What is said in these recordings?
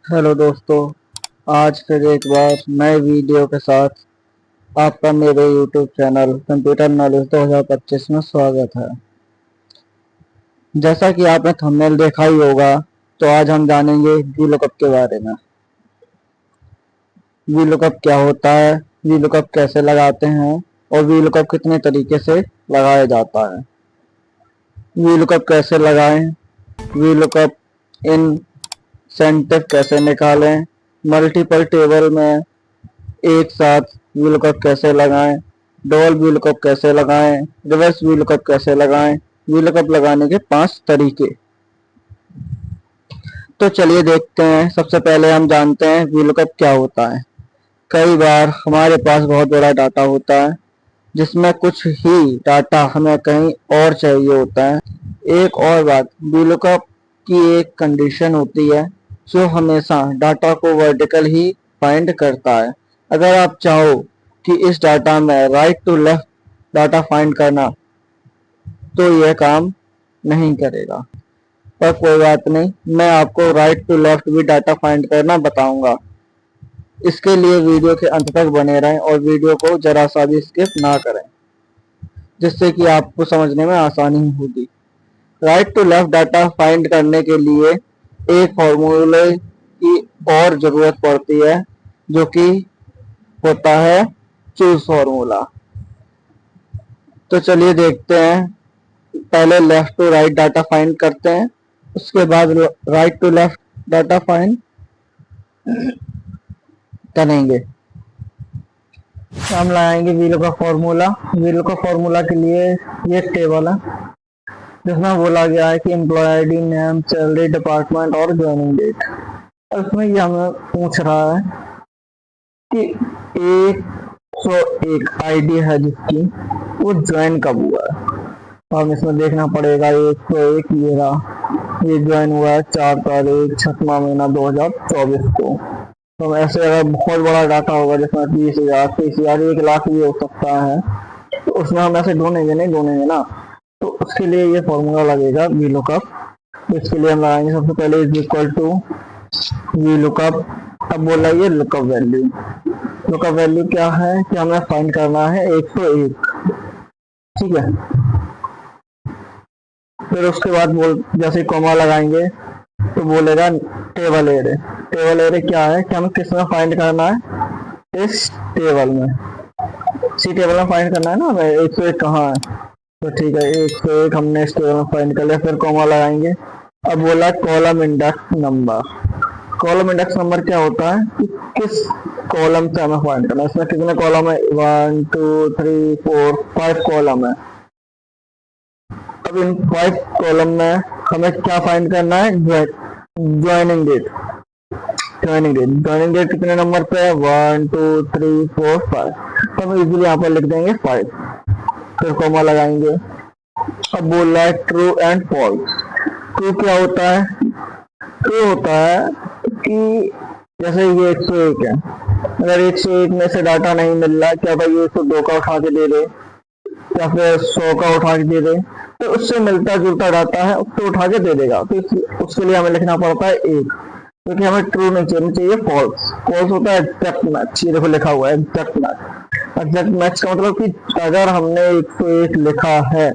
Hello दोस्तों, आज फिर एक बार नए वीडियो के साथ आपका मेरे यूट्यूब चैनल कंप्यूटर नॉलेज 2025 में स्वागत है। जैसा कि आपने थंबनेल देखा ही होगा, तो आज हम जानेंगे वीलुकअप के बारे में। वीलुकअप क्या होता है, वीलुकअप कैसे लगाते हैं और वीलुकअप कितने तरीके से लगाया जाता है। वीलुकअप कैसे लगाएं, वीलुकअप इन सेंटिफ कैसे निकालें, मल्टीपल टेबल में एक साथ वीलुकअप कैसे लगाएं, डबल वीलुकअप कैसे लगाएं, रिवर्स वीलुकअप कैसे लगाएं, वीलुकअप लगाने के 5 तरीके। तो चलिए देखते हैं। सबसे पहले हम जानते हैं वीलुकअप क्या होता है। कई बार हमारे पास बहुत बड़ा डाटा होता है जिसमें कुछ ही डाटा हमें कहीं और चाहिए होता है। एक और बात, वीलुकअप की एक कंडीशन होती है जो हमेशा डाटा को वर्टिकल ही फाइंड करता है। अगर आप चाहो कि इस डाटा में right to left data find करना, तो यह काम नहीं करेगा। पर कोई बात नहीं, मैं आपको राइट टू लेफ्ट भी डाटा फाइंड करना बताऊंगा। इसके लिए वीडियो के अंत तक बने रहें और वीडियो को जरा सा भी स्किप ना करें, जिससे कि आपको समझने में आसानी होगी। Right to left data find करने के लिए एक फॉर्मूले की और जरूरत पड़ती है, जो कि होता है चूज फॉर्मूला। तो चलिए देखते हैं। पहले left to right data find करते हैं, उसके बाद right to left data find करेंगे। हम लगाएंगे वीलुकअप फॉर्मूला। वीलुकअप फॉर्मूला के लिए ये टेबल है जिसमें बोला गया है कि employ ID, name, salary, department और ज्वाइनिंग डेट। उसमें ये हमें पूछ रहा है कि 101 आईडी है जिसकी, वो ज्वाइन कब हुआ है। तो हम इसमें देखना पड़ेगा 101 ये रहा, ये ज्वाइन हुआ है 4 तारीख 6वां महीना 2024 को। तो ऐसे अगर बहुत बड़ा डाटा होगा जिसमें 20,000, 30,000, 1 लाख भी हो सकता है, तो उसमें हम ऐसे ढूंढेंगे ना। तो उसके लिए ये फॉर्मूला लगेगा वीलुकअप। तो इसके लिए हम लगाएंगे सबसे पहले इज इक्वल टू वीलुकअप। अब बोला ये लुकअप वैल्यू। लुकअप वैल्यू क्या है कि हमें फाइंड करना है 101, ठीक है। फिर उसके बाद जैसे कॉमा लगाएंगे तो बोलेगा टेबल एरे। टेबल एरे क्या है कि हमें किस में फाइंड करना है, इस टेबल में, सी टेबल में फाइंड करना है ना हमें 101 कहाँ है। तो ठीक है, 101 हमने इस टेबल में फाइंड कर लिया। फिर कॉमा लगाएंगे। अब बोला column index number. Column index number क्या होता है कि किस कॉलम से हमें फाइंड करना है। इसमें कितने कॉलम है, 1 2 3 4 5 कॉलम है। अब इन 5 कॉलम में हमें क्या फाइंड करना है, ज्वाइनिंग डेट। ज्वाइनिंग डेट कितने नंबर पे है, 1 2 3 4 5। तो हम इजीली यहाँ पर लिख देंगे 5। फिर कॉमा लगाएंगे। अब बोल रहा है ट्रू एंड फॉल्स। ट्रू क्या होता है, ट्रू होता है कि जैसे ये 101 है, अगर 101 में से डाटा नहीं मिल रहा, क्या भाई ये 102 का उठा के दे दे या फिर 100 का उठा के दे दे, तो उससे मिलता जुलता डाटा है उसको उठा के दे देगा। तो उसके लिए हमें लिखना पड़ता है 1, क्योंकि हमें ट्रू नहीं चाहिए फॉल्स। फॉल्स होता है एग्जैक्ट मैच। ये देखो लिखा हुआ है एग्जैक्ट मैच। एग्जैक्ट मैच का मतलब कि अगर हमने 101 लिखा है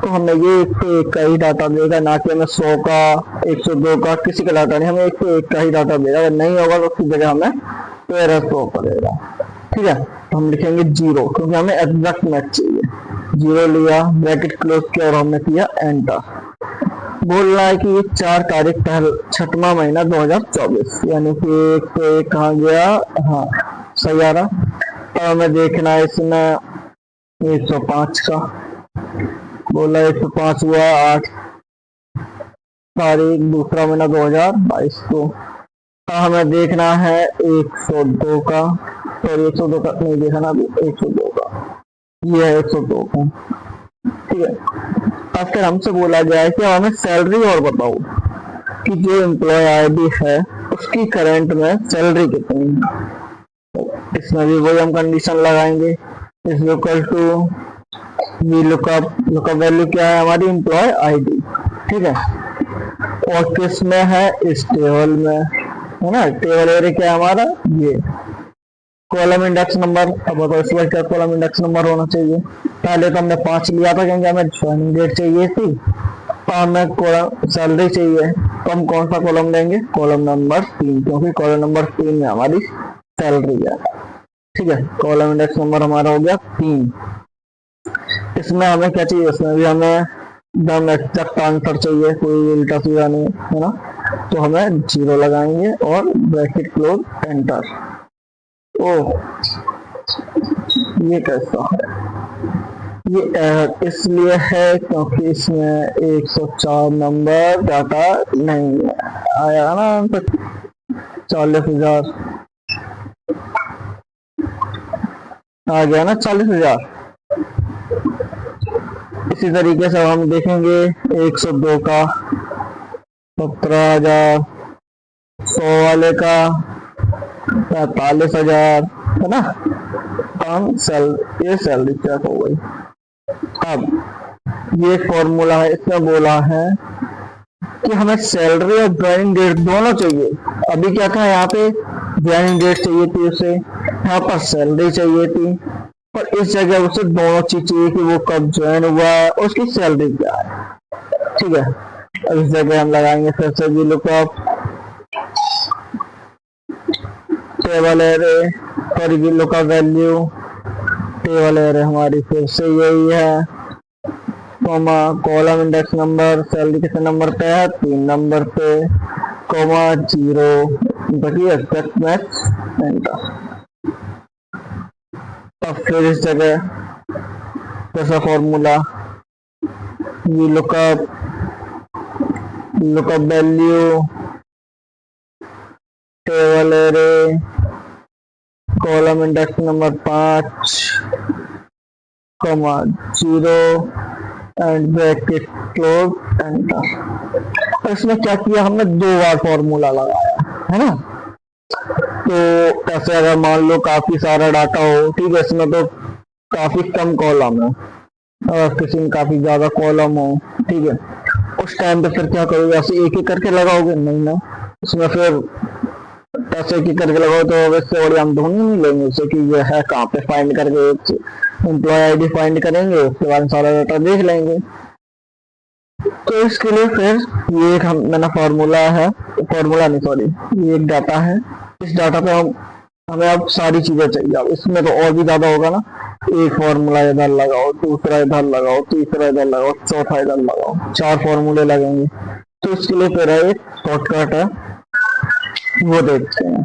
तो हमें ये 101 का ही डाटा देगा, ना कि हमें 100 का, 102 का, किसी का डाटा नहीं, हमें 101 का ही डाटा देगा। अगर नहीं होगा तो उसकी जगह हमें तो एरर शो करेगा, ठीक है। तो हम लिखेंगे 0, क्योंकि हमें एग्जैक्ट मैच चाहिए। 0 लिया, ब्रैकेट क्लोज किया और हमने किया एंटर। बोल रहा है कि ये 4 तारीख 6वां महीना 2024, यानी कि 101 कहाँ गया, हाँ सही आ रहा। तो हमें देखना है इसमें 105 का, बोला 105 हुआ 8 तारीख 2वां महीना 2022 को। हमें देखना है 102 का, सॉरी 102 का नहीं देखा ना अभी, 102 का, ये है 102 का, ठीक है। अब फिर हमसे बोला गया है कि हमें सैलरी और बताओ कि जो एम्प्लॉय आईडी है उसकी करंट में सैलरी कितनी है। तो इसमें भी वही हम कंडीशन लगाएंगे, is equal to VLOOKUP. Lookup value क्या है हमारी, एम्प्लॉय आईडी, ठीक है। और किस में है, इस टेबल में। है ना। टेबल एरे क्या है हमारा, ये कॉलम इंडेक्स नंबर। अब बताओ इसके बाद क्या कॉलम इंडेक्स नंबर होना चाहिए। पहले तो हमने 5 लिया था क्योंकि हमें ज्वाइनिंग डेट चाहिए थी, और हमें कॉलम सैलरी चाहिए, तो हम कौन सा कॉलम लेंगे, कॉलम नंबर 3, क्योंकि कॉलम नंबर 3 में हमारी सैलरी है। ठीक है, कॉलम इंडेक्स नंबर हमारा हो गया 3। इसमें हमें क्या चाहिए, इसमें भी हमें एकदम एग्जैक्ट आंसर चाहिए, कोई उल्टा सीधा नहीं, है ना। तो हमें 0 लगाएंगे और ब्रैकेट क्लोज, एंटर। ओ ये कैसा है, ये एरर इसलिए है क्योंकि इसमें 104 नंबर डाटा नहीं आया ना, 40,000 आ गया ना, 40,000। इसी तरीके से हम देखेंगे 102 का 17,000, 100 वाले का 45,000, है ना। हम ये सैलरी चेक हो गई। अब ये फॉर्मूला है, इसमें बोला है कि हमें सैलरी और ज्वाइनिंग डेट दोनों चाहिए। अभी क्या था, यहाँ पे ज्वाइनिंग डेट चाहिए थी उसे, यहाँ पर सैलरी चाहिए थी, पर इस जगह उसे दोनों चीज चाहिए कि वो कब ज्वाइन हुआ है और उसकी सैलरी क्या है। ठीक है, अब इस जगह हम लगाएंगे फिर से वी लुकअप टेबल एरे पर V lookup value, table array हमारी फिर से यही है, comma column index number, salary कितने नंबर पे है, 3 नंबर पे, कॉमा 0 बकी एग्जैक्ट मैच, एंटर। अब फिर इस जगह कैसा formula, V lookup value table array column index number 5 comma 0 and bracket close, enter. इसमें क्या किया, हमने 2 बार फॉर्मूला लगाया, है ना। तो ऐसे अगर मान लो काफी सारा डाटा हो, ठीक है, इसमें तो काफी कम कॉलम है, और किसी में काफी ज्यादा कॉलम हो, ठीक है, उस टाइम पे फिर क्या करोगे, ऐसे एक एक करके लगाओगे, नहीं ना। इसमें फिर ऐसे एक एक करके लगाओ तो वैसे और हम ढूंढ नहीं लेंगे उसे कि ये है कहाँ पे, फाइंड करके एम्प्लॉय आईडी फाइंड करेंगे, उसके बाद सारा डाटा देख लेंगे। तो इसके लिए फिर ये एक मैंने फॉर्मूला है, फॉर्मूला नहीं सॉरी, ये एक डाटा है। इस डाटा पे हमें अब सारी चीजें चाहिए। अब इसमें तो और भी ज्यादा होगा ना, एक फॉर्मूला इधर लगाओ, दूसरा इधर लगाओ, तीसरा इधर लगाओ, चौथा इधर लगाओ, 4 फॉर्मूले लगेंगे। तो इसके लिए फिर एक शॉर्टकट है, वो देखते हैं,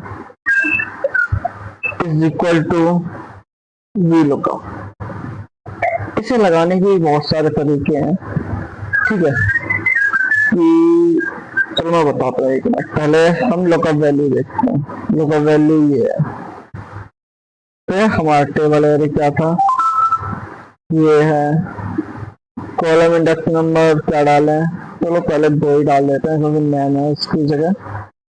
is equal to VLOOKUP. इसे लगाने के बहुत सारे तरीके हैं, ठीक है। कि चलो मैं बताता हूँ, एक मिनट पहले हम लुकअप वैल्यू देखते हैं। लुकअप वैल्यू ये है, तो हमारा टेबल एरे क्या था, ये है, कॉलम इंडेक्स नंबर क्या डालें, चलो पहले 2 ही डाल देते हैं क्योंकि मैन है इसकी जगह,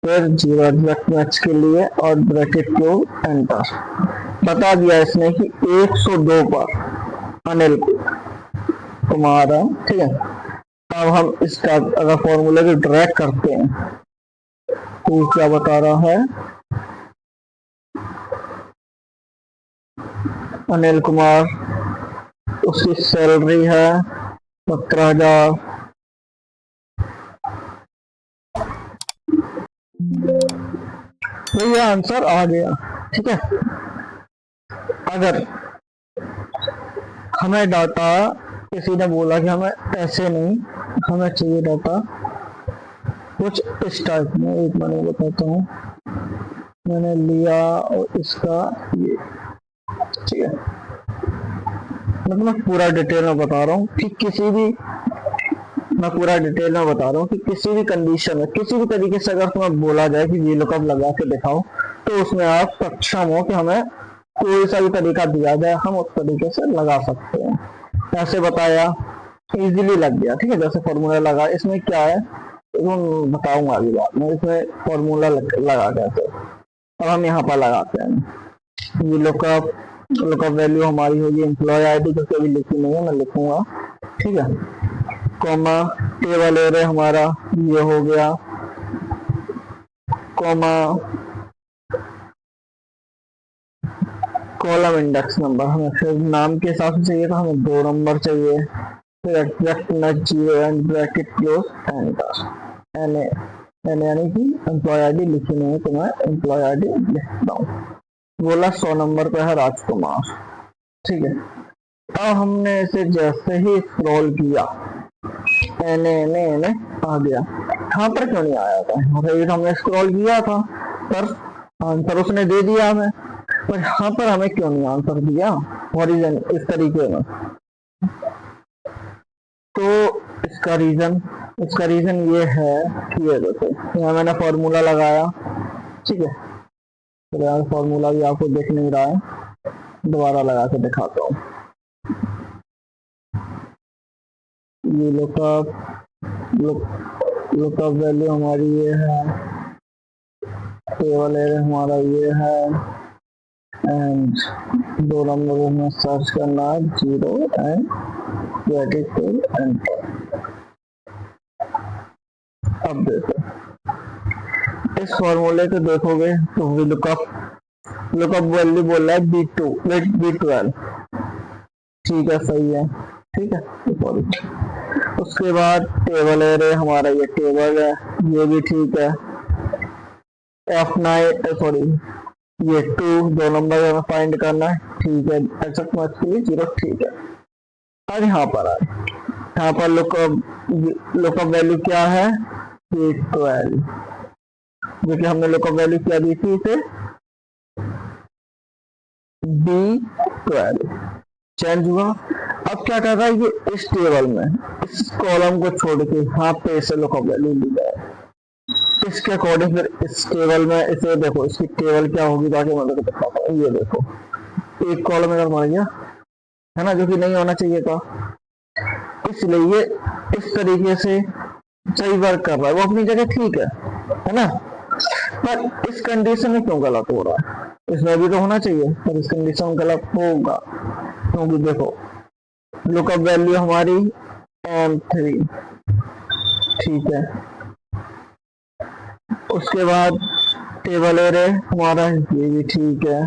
फिर 0 एग्जैक्ट मैच के लिए और ब्रैकेट को एंटर। बता दिया इसने कि 102 पर अनिल कुमार है, ठीक है। अब हम इसका अगर फॉर्मूला को ड्रैग करते हैं तो क्या बता रहा है, अनिल कुमार, उसकी सैलरी है 17,000, तो ये आंसर आ गया, ठीक है। अगर हमें डाटा किसी ने बोला कि हमें ऐसे नहीं, हमें चाहिए डाटा कुछ इस टाइप में, एक मैंने बताता हूँ, मैंने लिया और इसका ये, ठीक है, मतलब मैं पूरा डिटेल में बता रहा हूँ कि किसी भी, मैं पूरा डिटेल में बता रहा हूँ कि किसी भी कंडीशन में, किसी भी तरीके से अगर तुम्हें बोला जाए कि वी लुकअप लगा के दिखाओ, तो उसमें आप सक्षम हो कि हमें कोई सा भी तरीका दिया जाए, हम उस तरीके से लगा सकते हैं। ऐसे बताया, इजीली लग गया, ठीक है। जैसे फॉर्मूला लगा, इसमें क्या है तो बताऊंगा अभी बाद में, इसमें फॉर्मूला लगा कैसे। अब हम यहाँ पर लगाते हैं वी लुकअप वैल्यू हमारी होगी एम्प्लॉय आईडी, जो कभी लिखी नहीं है, मैं लिखूंगा, ठीक है, कॉमा टेबल एरे हमारा ये हो गया, कॉमा कॉलम इंडेक्स नंबर, हमें फिर नाम के हिसाब से चाहिए तो हमें 2 नंबर चाहिए, फिर exact match 0 and bracket close enter. एन यानी कि एम्प्लॉय आईडी लिखी नहीं है तो मैं एम्प्लॉय आईडी लिखता हूँ। बोला 100 नंबर पे है राजकुमार, ठीक है। अब हमने इसे जैसे ही स्क्रॉल किया एन आ गया। यहाँ पर क्यों नहीं आया था? मतलब हमने स्क्रॉल किया था पर आंसर उसने दे दिया हमें, पर यहाँ पर हमें क्यों नहीं आंसर दिया ओरिजिन इस तरीके में? तो इसका रीजन ये है कि ये देखो यहाँ मैंने फॉर्मूला लगाया, ठीक है। तो यार फॉर्मूला भी आपको दिख नहीं रहा है, दोबारा लगा के दिखाता हूँ। ये लुकअप वैल्यू हमारी ये है, टेबल एरिया हमारा ये है, एंड 2 नंबर में सर्च करना है 0 एंड ब्रैकेट एंटर। अब देखो इस फॉर्मूले को देखोगे तो लुकअप वैल्यू बोल रहा है B12, ठीक है, सही है, ठीक है। उसके बाद टेबल एरे हमारा ये टेबल है, ये भी ठीक है। ये 2 नंबर में फाइंड करना है, ठीक है। एग्जैक्ट मैच के लिए 0, ठीक है। और यहाँ पर लुकअप वैल्यू क्या है? B12, जो कि हमने लुकअप वैल्यू क्या दी थी इसे, B12 चेंज हुआ। अब क्या कर रहा है ये, इस टेबल में इस कॉलम को छोड़ के यहाँ पे इसे लुकअप वैल्यू दी जाए, इसके अकॉर्डिंग फिर इस टेबल में इसे देखो, इसकी टेबल क्या होगी ताकि मैं दिखाता हूँ। ये देखो एक कॉलम इधर मर गया है ना, जो कि नहीं होना चाहिए था, इसलिए ये इस तरीके से सही वर्क कर रहा है, वो अपनी जगह ठीक है ना। पर इस कंडीशन में क्यों गलत हो रहा है? इसमें भी तो होना चाहिए, पर इस कंडीशन में गलत होगा क्योंकि देखो लुकअप वैल्यू हमारी M3, ठीक है। उसके बाद टेबल एरे हमारा ये भी ठीक है,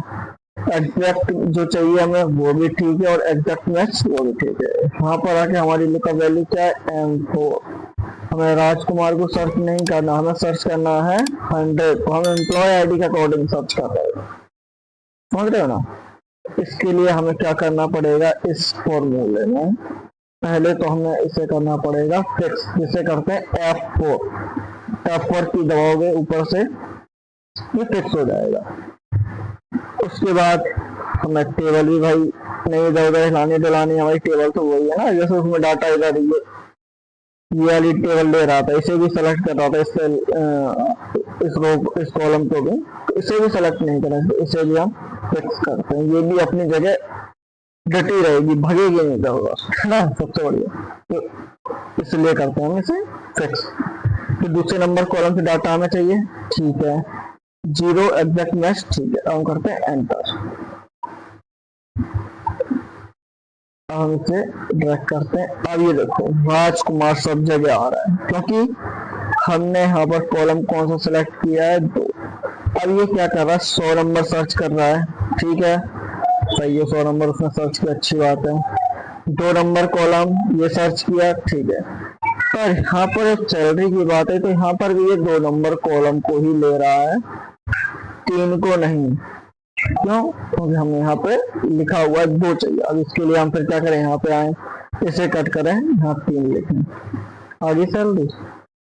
एग्जैक्ट जो चाहिए हमें वो भी ठीक है, और एग्जैक्ट मैच वो भी ठीक है। यहाँ पर आके हमारी लुकअप वैल्यू क्या है? M4। हमें राजकुमार को सर्च नहीं करना, हमें सर्च करना है 100, तो हम एम्प्लॉय आईडी के अकॉर्डिंग सर्च कर रहे हैं, समझ रहे हो ना। इसके लिए हमें क्या करना पड़ेगा, इस फॉर्मूले में पहले तो हमें इसे करना पड़ेगा फिक्स, जिसे करते हैं F4 की दबाओगे ऊपर से ये फिक्स हो जाएगा। उसके बाद हमें टेबल भी भाई नहीं इधर उधर हिलानी डलानी, हमारी टेबल तो वही है ना, जैसे उसमें डाटा इधर ये वाली टेबल ले रहा था, इसे भी सेलेक्ट कर रहा था, इस कॉलम को भी, तो इसे भी सेलेक्ट नहीं करें, तो इसे भी हम फिक्स करते हैं। ये भी अपनी जगह डटी रहेगी, भगेगी नहीं इधर उधर, है ना, सबसे बढ़िया। तो इसलिए करते हैं हम इसे फिक्स। तो दूसरे नंबर कॉलम से डाटा हमें चाहिए, ठीक है, 0 एग्जैक्ट मैच, ठीक है। हम करते हैं एंटर, अब हम इसे ड्रैग करते हैं। अब ये देखो राजकुमार सब जगह आ रहा है, क्योंकि हमने यहाँ पर कॉलम कौन सा सिलेक्ट किया है, 2। अब ये क्या कर रहा है, 100 नंबर सर्च कर रहा है, ठीक है, सही है, 100 नंबर उसने सर्च किया, अच्छी बात है। 2 नंबर कॉलम ये सर्च किया, ठीक है। पर यहाँ पर एक सैलरी की बात है, तो यहाँ पर भी ये 2 नंबर कॉलम को ही ले रहा है, 3 को नहीं। क्यों? क्योंकि हमें यहाँ पे लिखा हुआ है 2 चाहिए। अब इसके लिए हम फिर क्या करें, यहाँ पे आए, इसे कट करें, यहाँ 3 लिखें, आगे सैलरी।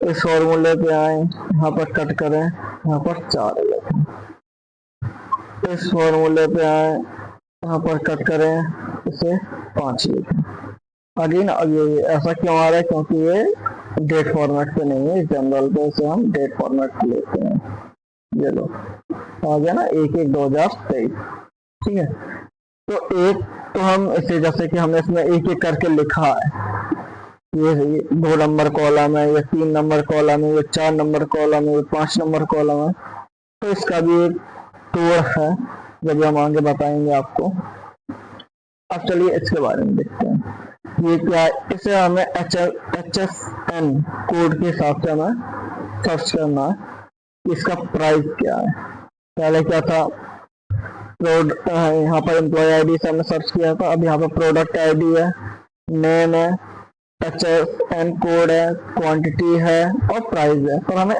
इस फॉर्मूले पे आए, यहाँ पर कट करें, यहाँ पर 4 लिखें। इस फॉर्मूले पे आए, यहाँ पर कट करें, इसे 5 लिखें। अगेन अब ये ऐसा क्यों आ रहा है, क्योंकि ये डेट फॉर्मेट पे नहीं है, जनरल पे इसे हम डेट फॉर्मेट पे लेते हैं। ये लो आ गया ना, 1/1/2023, ठीक है। तो हम इसे जैसे कि हमने इसमें एक एक करके लिखा है, ये 2 नंबर कॉलम है, ये 3 नंबर कॉलम है, ये 4 नंबर कॉलम है, ये 5 नंबर कॉलम है, तो इसका भी एक टूर है, जब हम आगे बताएंगे आपको। अब चलिए इसके बारे में देखते हैं, ये क्या है। इसे हमें HSN कोड के हिसाब से हमें सर्च करना है। कि इसका प्राइस क्या है। पहले क्या था, यहाँ पर एम्प्लॉय आईडी से हमने सर्च किया था, अब यहाँ पर प्रोडक्ट आईडी है, नेम है, HSN कोड है, क्वांटिटी है और प्राइस है। पर हमें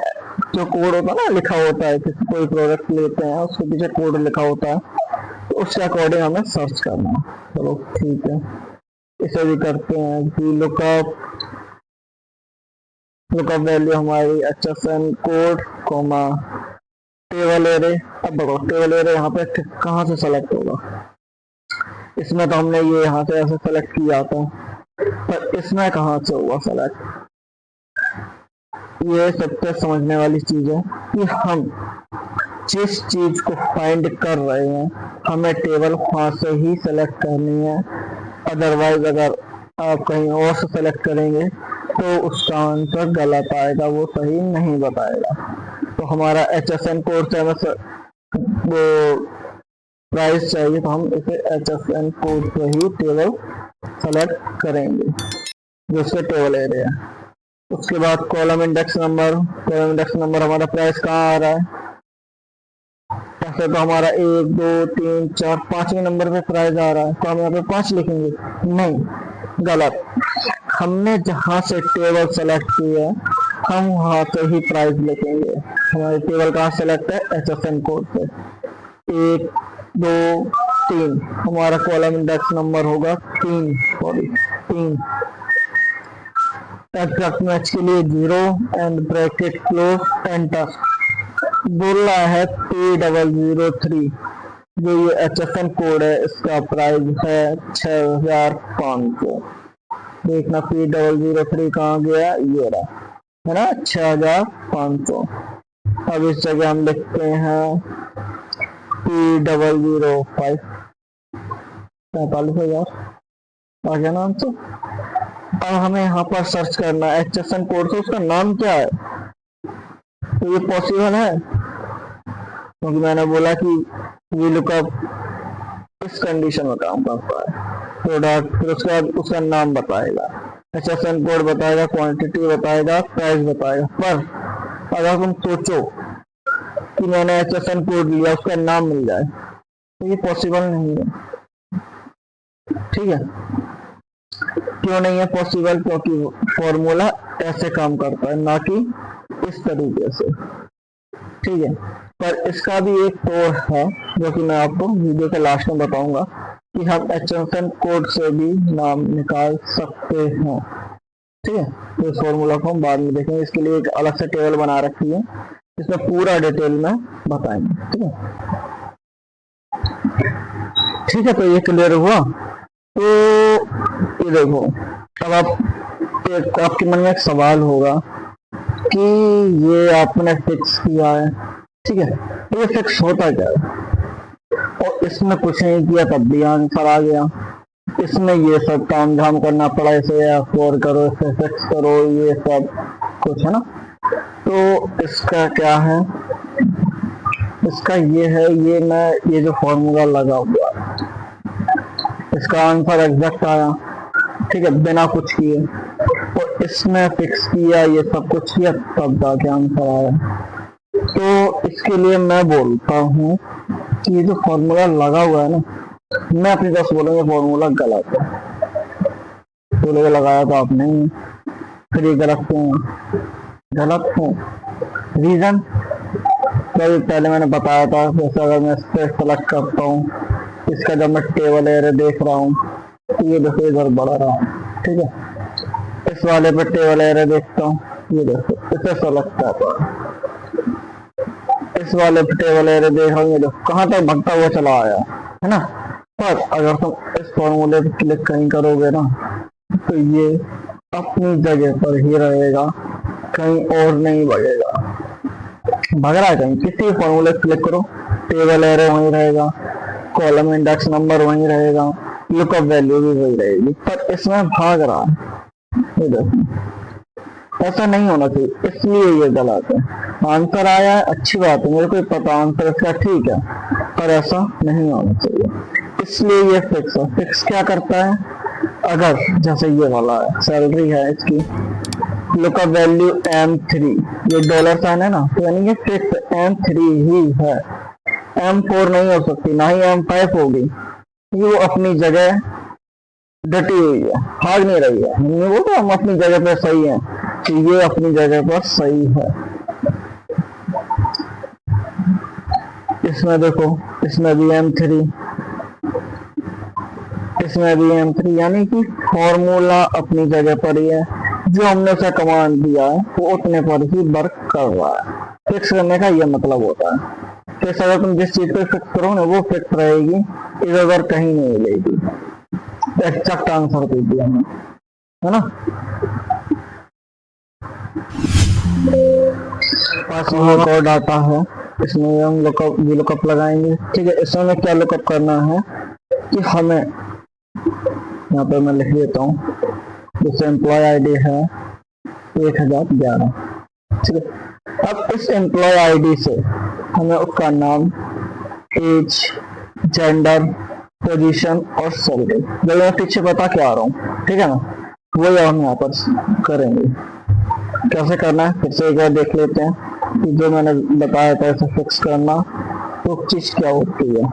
जो कोड होता है ना, लिखा होता है, किसी कोई प्रोडक्ट लेते हैं उसके पीछे कोड लिखा होता है, तो उसके अकॉर्डिंग हमें सर्च करना है। चलो ठीक है, इसे भी करते हैं कि लुकअप वैल्यू हमारी HSN code comma table array. अब देखो टेबल एरे यहाँ पे कहाँ से सेलेक्ट होगा, इसमें तो हमने ये यहाँ से ऐसे सेलेक्ट किया था, पर इसमें कहाँ से होगा सेलेक्ट। ये सबसे समझने वाली चीज है कि हम जिस चीज को फाइंड कर रहे हैं हमें टेबल वहां से ही सेलेक्ट करनी है। अदरवाइज अगर आप कहीं और से सेलेक्ट करेंगे तो उसका आंसर गलत आएगा, वो सही नहीं बताएगा। तो हमारा HSN कोड से हमें वो प्राइस चाहिए, तो हम इसे HSN कोड से ही टेबल सेलेक्ट करेंगे जो उसके टेबल एरिया है। उसके बाद column index number, column index number हमारा प्राइस कहाँ आ रहा है। ऐसे तो हमारा 1 2 3 4 5वें नंबर पे प्राइस आ रहा है, तो हम यहाँ पे 5 लिखेंगे, नहीं, गलत। हमने जहाँ से टेबल सेलेक्ट किया है हम वहां से ही प्राइस लिखेंगे। हमारी टेबल कहाँ सेलेक्ट है, HSN कोड से। 1 2 3 हमारा कॉलम इंडेक्स नंबर होगा 3। एग्जैक्ट मैच के लिए 0 एंड ब्रैकेट क्लोज एंटर। बोल रहा है P003, जो ये HSN कोड है इसका प्राइस है 6500। देखना P003 कहाँ गया, ये रहा है ना, 6500। अब इस जगह हम लिखते हैं P005, 45,000 आ गया ना आंसर। अब हमें यहाँ पर सर्च करना है HSN कोड से उसका नाम क्या है। तो ये पॉसिबल है क्योंकि मैंने बोला कि ये लुकअप इस कंडीशन में काम करता है। प्रोडक्ट, फिर उसके बाद उसका नाम बताएगा, HSN कोड बताएगा, क्वांटिटी बताएगा, प्राइस बताएगा। पर अगर तुम सोचो कि मैंने HSN कोड लिया उसका नाम मिल जाए तो ये पॉसिबल नहीं है। ठीक है, क्यों नहीं है पॉसिबल, क्योंकि फॉर्मूला ऐसे काम करता है ना कि इस तरीके से। ठीक है, पर इसका भी एक तोड़ है जो कि मैं आपको वीडियो के लास्ट में बताऊंगा कि हम HSN कोड से भी नाम निकाल सकते हैं। ठीक है, तो इस फॉर्मूला को हम बाद में देखेंगे। इसके लिए एक अलग से टेबल बना रखी है जिसमें पूरा डिटेल में बताएंगे। ठीक है, तो ये क्लियर हुआ। तो ये देखो, अब आपके मन में एक सवाल होगा कि ये आपने फिक्स किया है, ठीक है, तो ये फिक्स होता क्या है, और इसमें कुछ नहीं किया तब भी आंसर आ गया। इसमें ये सब काम धाम करना पड़ा, इसे F4 करो, इसे फिक्स करो, ये सब कुछ है ना। तो इसका क्या है, इसका ये है, ये जो फॉर्मूला लगा हुआ इसका आंसर एग्जैक्ट आया। ठीक है, बिना कुछ किए, और इसमें फिक्स किया, ये सब कुछ किया तब जाके आंसर आया। तो इसके लिए मैं बोलता हूँ कि ये जो फॉर्मूला लगा हुआ है ना, मैं अपनी तरफ से बोलूँगा फॉर्मूला गलत है। बोलेगा लगाया तो आपने, फिर ये गलत क्यों, रीजन पहले मैंने बताया था। जैसे अगर मैं इस पर सेलेक्ट करता हूँ, इसका जब मैं टेबल एरे देख रहा हूँ तो ये देखो इधर बढ़ा रहा हूँ। ठीक है, इस वाले पे टेबल एरे देखता हूँ, ये देखो इसे सेलेक्ट करता हूँ, इस वाले पे टेबल एरे देख रहा हूँ, ये देखो कहाँ तक भगता हुआ चला आया है ना। पर अगर तुम इस फॉर्मूले पे क्लिक कहीं करोगे ना तो ये अपनी जगह पर ही रहेगा, कहीं और नहीं बढ़ेगा। भाग रहा है कहीं, किसी फॉर्मूले पे क्लिक करो, टेबल एरे वहीं रहेगा, कॉलम इंडेक्स नंबर वहीं रहेगा, लुकअप वैल्यू भी वही रहेगी, पर इसमें भाग रहा है। ये देखो ऐसा नहीं होना चाहिए, इसलिए ये गलत है। आंसर आया है, अच्छी बात है, मेरे को पता आंसर इसका ठीक है, पर ऐसा नहीं होना चाहिए, इसलिए ये फिक्स है। फिक्स क्या करता है, अगर जैसे ये वाला है, सैलरी है इसकी लुकअप वैल्यू M3, ये डॉलर साइन है ना, तो यानी ये फिक्स M3 ही है, M4 नहीं हो सकती, ना ही M5 होगी, ये वो अपनी जगह डटी हुई है, भाग नहीं रही है। हमने वो तो हम अपनी जगह पर सही है, तो ये अपनी जगह पर सही है। इसमें देखो, इसमें भी M3, इसमें भी M3, यानी कि फॉर्मूला अपनी जगह पर ही है, जो हमने उसे कमांड दिया है वो उतने पर ही वर्क कर रहा है। फिक्स करने का ये मतलब होता है। फिक्स अगर तुम जिस चीज पे फिक्स करो ना वो फिक्स रहेगी, इधर उधर कहीं नहीं मिलेगी। एग्जैक्ट आंसर दे दिया हमें, है ना। पास में एक और डाटा है, इसमें हम लुकअप लगाएंगे। ठीक है, इसमें हमें क्या लुकअप करना है कि हमें, यहाँ पे मैं लिख देता हूँ, जैसे एम्प्लॉय आईडी है 1011। ठीक है, अब इस एम्प्लॉय आईडी से हमें उसका नाम, एज, जेंडर, पोजीशन और सैलरी, जब मैं पीछे बता के आ रहा हूँ, ठीक है ना, वही हम यहाँ पर करेंगे। कैसे करना है फिर से एक बार देख लेते हैं कि जो मैंने बताया था इसे फिक्स करना, तो चीज क्या होती है।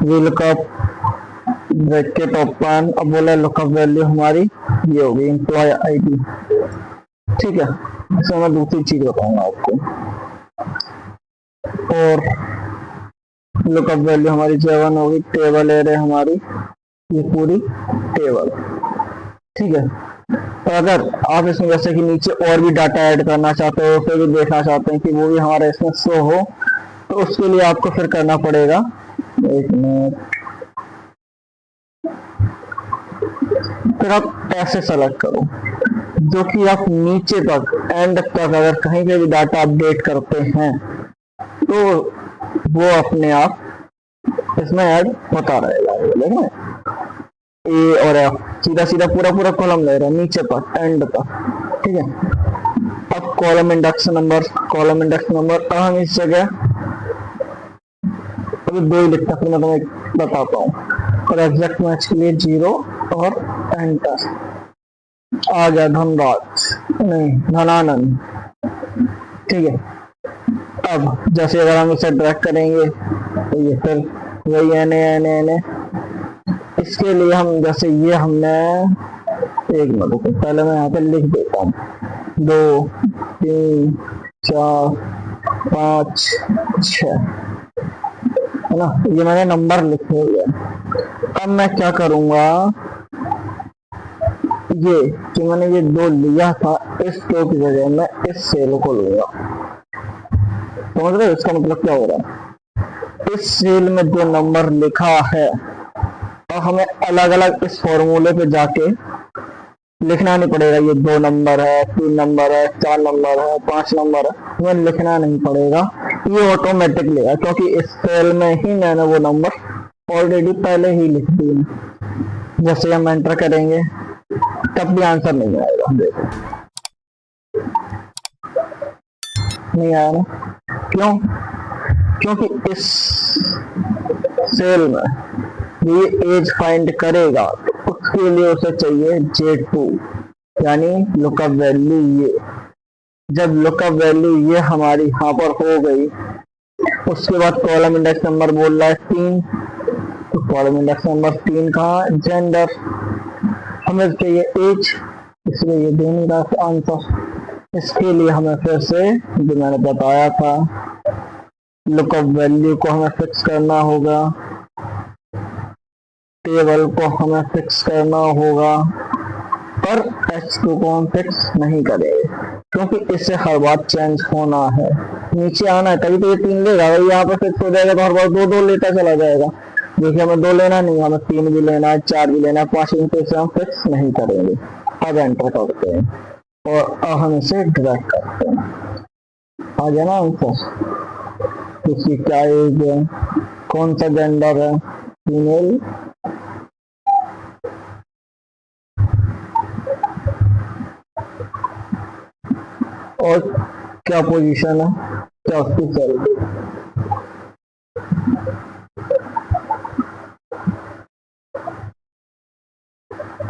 वी लुकअप ब्रैकेट ओपन, अब बोला लुकअप वैल्यू हमारी ये होगी एम्प्लॉय आईडी। ठीक है, इसमें मैं दूसरी चीज बताऊंगा आपको, और लुकअप वैल्यू हमारी J1 होगी, टेबल एरे हमारी ये पूरी टेबल। ठीक है, तो अगर आप इसमें जैसे कि नीचे और भी डाटा ऐड करना चाहते हो, फिर भी देखना चाहते हैं कि वो भी हमारे इसमें शो हो, तो उसके लिए आपको फिर करना पड़ेगा, एक मिनट, फिर आप ऐसे सेलेक्ट करो जो कि आप नीचे तक एंड तक अगर कहीं पे भी डाटा अपडेट करते हैं तो वो अपने आप इसमें ऐड होता रहेगा। देखें, ए और एफ सीधा सीधा पूरा पूरा कॉलम ले रहा है नीचे तक एंड तक। ठीक है, अब कॉलम इंडेक्स नंबर, अब हम इस जगह अभी दो ही लिखता, फिर मैं तुम्हें बताता हूँ, और एग्जैक्ट मैच के लिए 0 और एंटर। आ गया धनराज, नहीं धनानंद। ठीक है, अब जैसे अगर हम इसे ड्रैग करेंगे तो ये फिर वही एन इसके लिए हम जैसे ये हमने, एक मिनट पहले मैं यहाँ पे लिख देता हूँ, 2 3 4 5 6, है ना, ये मैंने नंबर लिखे हुए हैं। अब मैं क्या करूँगा, ये कि मैंने ये 2 लिया था, इस 2 की जगह मैं इस सेल को लूंगा। समझ रहे हो इसका मतलब क्या हो रहा है। इस सेल में जो नंबर लिखा है और हमें अलग अलग इस फॉर्मूले पे जाके लिखना नहीं पड़ेगा, ये 2 नंबर है, 3 नंबर है, 4 नंबर है, 5 नंबर है, हमें लिखना नहीं पड़ेगा, ये ऑटोमेटिक लेगा, क्योंकि इस सेल में ही मैंने वो नंबर ऑलरेडी पहले ही लिख दिए। जैसे हम एंटर करेंगे तब भी आंसर नहीं आएगा, देखो नहीं आया ना, क्यों, क्योंकि इस सेल में ये एज फाइंड करेगा तो उसके लिए उसे चाहिए J2, यानी लुकअप वैल्यू ये। जब लुकअप वैल्यू ये हमारी यहाँ पर हो गई, उसके बाद कॉलम इंडेक्स नंबर बोल रहा है 3, तो कॉलम इंडेक्स नंबर 3 का जेंडर हमें चाहिए एज, इसलिए ये दे नहीं रहा आंसर। इसके लिए हमें फिर से जो मैंने बताया था, लुकअप वैल्यू को हमें फिक्स करना होगा, टेबल को हमें फिक्स करना होगा, पर H2 को हम फिक्स नहीं करेंगे क्योंकि इससे हर बार चेंज होना है, नीचे आना है, तभी तो ये 3 लेगा, यहाँ पर फिक्स हो जाएगा तो हर बार 2 लेता चला जाएगा। देखिए हमें 2 लेना नहीं, हमें 3 भी लेना है, 4 भी लेना है, 5 इनके हम फिक्स नहीं करेंगे। अब एंटर करते हैं और अब हम इसे ड्रैग करते हैं, आ गया ना आंसर। इसकी क्या एज है, कौन सा जेंडर है, फीमेल, और क्या पोजीशन है, क्या उसकी सैलरी।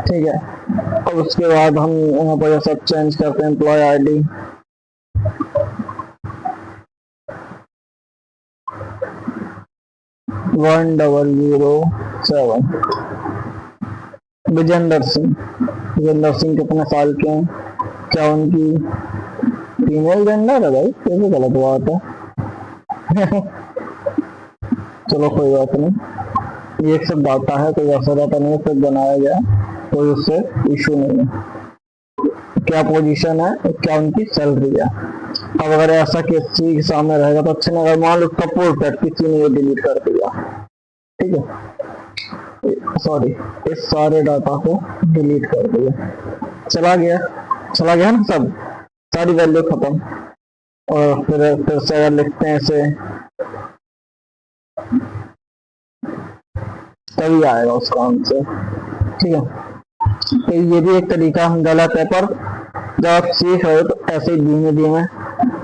ठीक है, और उसके बाद हम यहाँ पर सब चेंज करते हैं employ ID, one 1007। Vijender Singh, Vijender Singh कितने साल के हैं, क्या उनकी फीमेल जेंडर है? भाई कैसे गलत बात है। चलो कोई बात नहीं, ये एक सब डाटा है, कोई ऐसा डाटा नहीं है, फिर बनाया गया, कोई उससे इशू नहीं है। क्या पोजीशन है, क्या उनकी सैलरी है। अब अगर ऐसा किसी के सामने रहेगा तो अच्छे नहीं, अगर मान लो सपोर्ट दैट किसी ने ये डिलीट कर दिया, ठीक है, सॉरी इस सारे डाटा को डिलीट कर दिया, चला गया ना सब, सारी वैल्यू खत्म। और फिर से अगर लिखते हैं इसे, तभी आएगा उसका आंसर, ठीक है। तो ये भी एक तरीका गलत है, पर जब आप सीख रहे हो तो ऐसे ही धीमे धीमे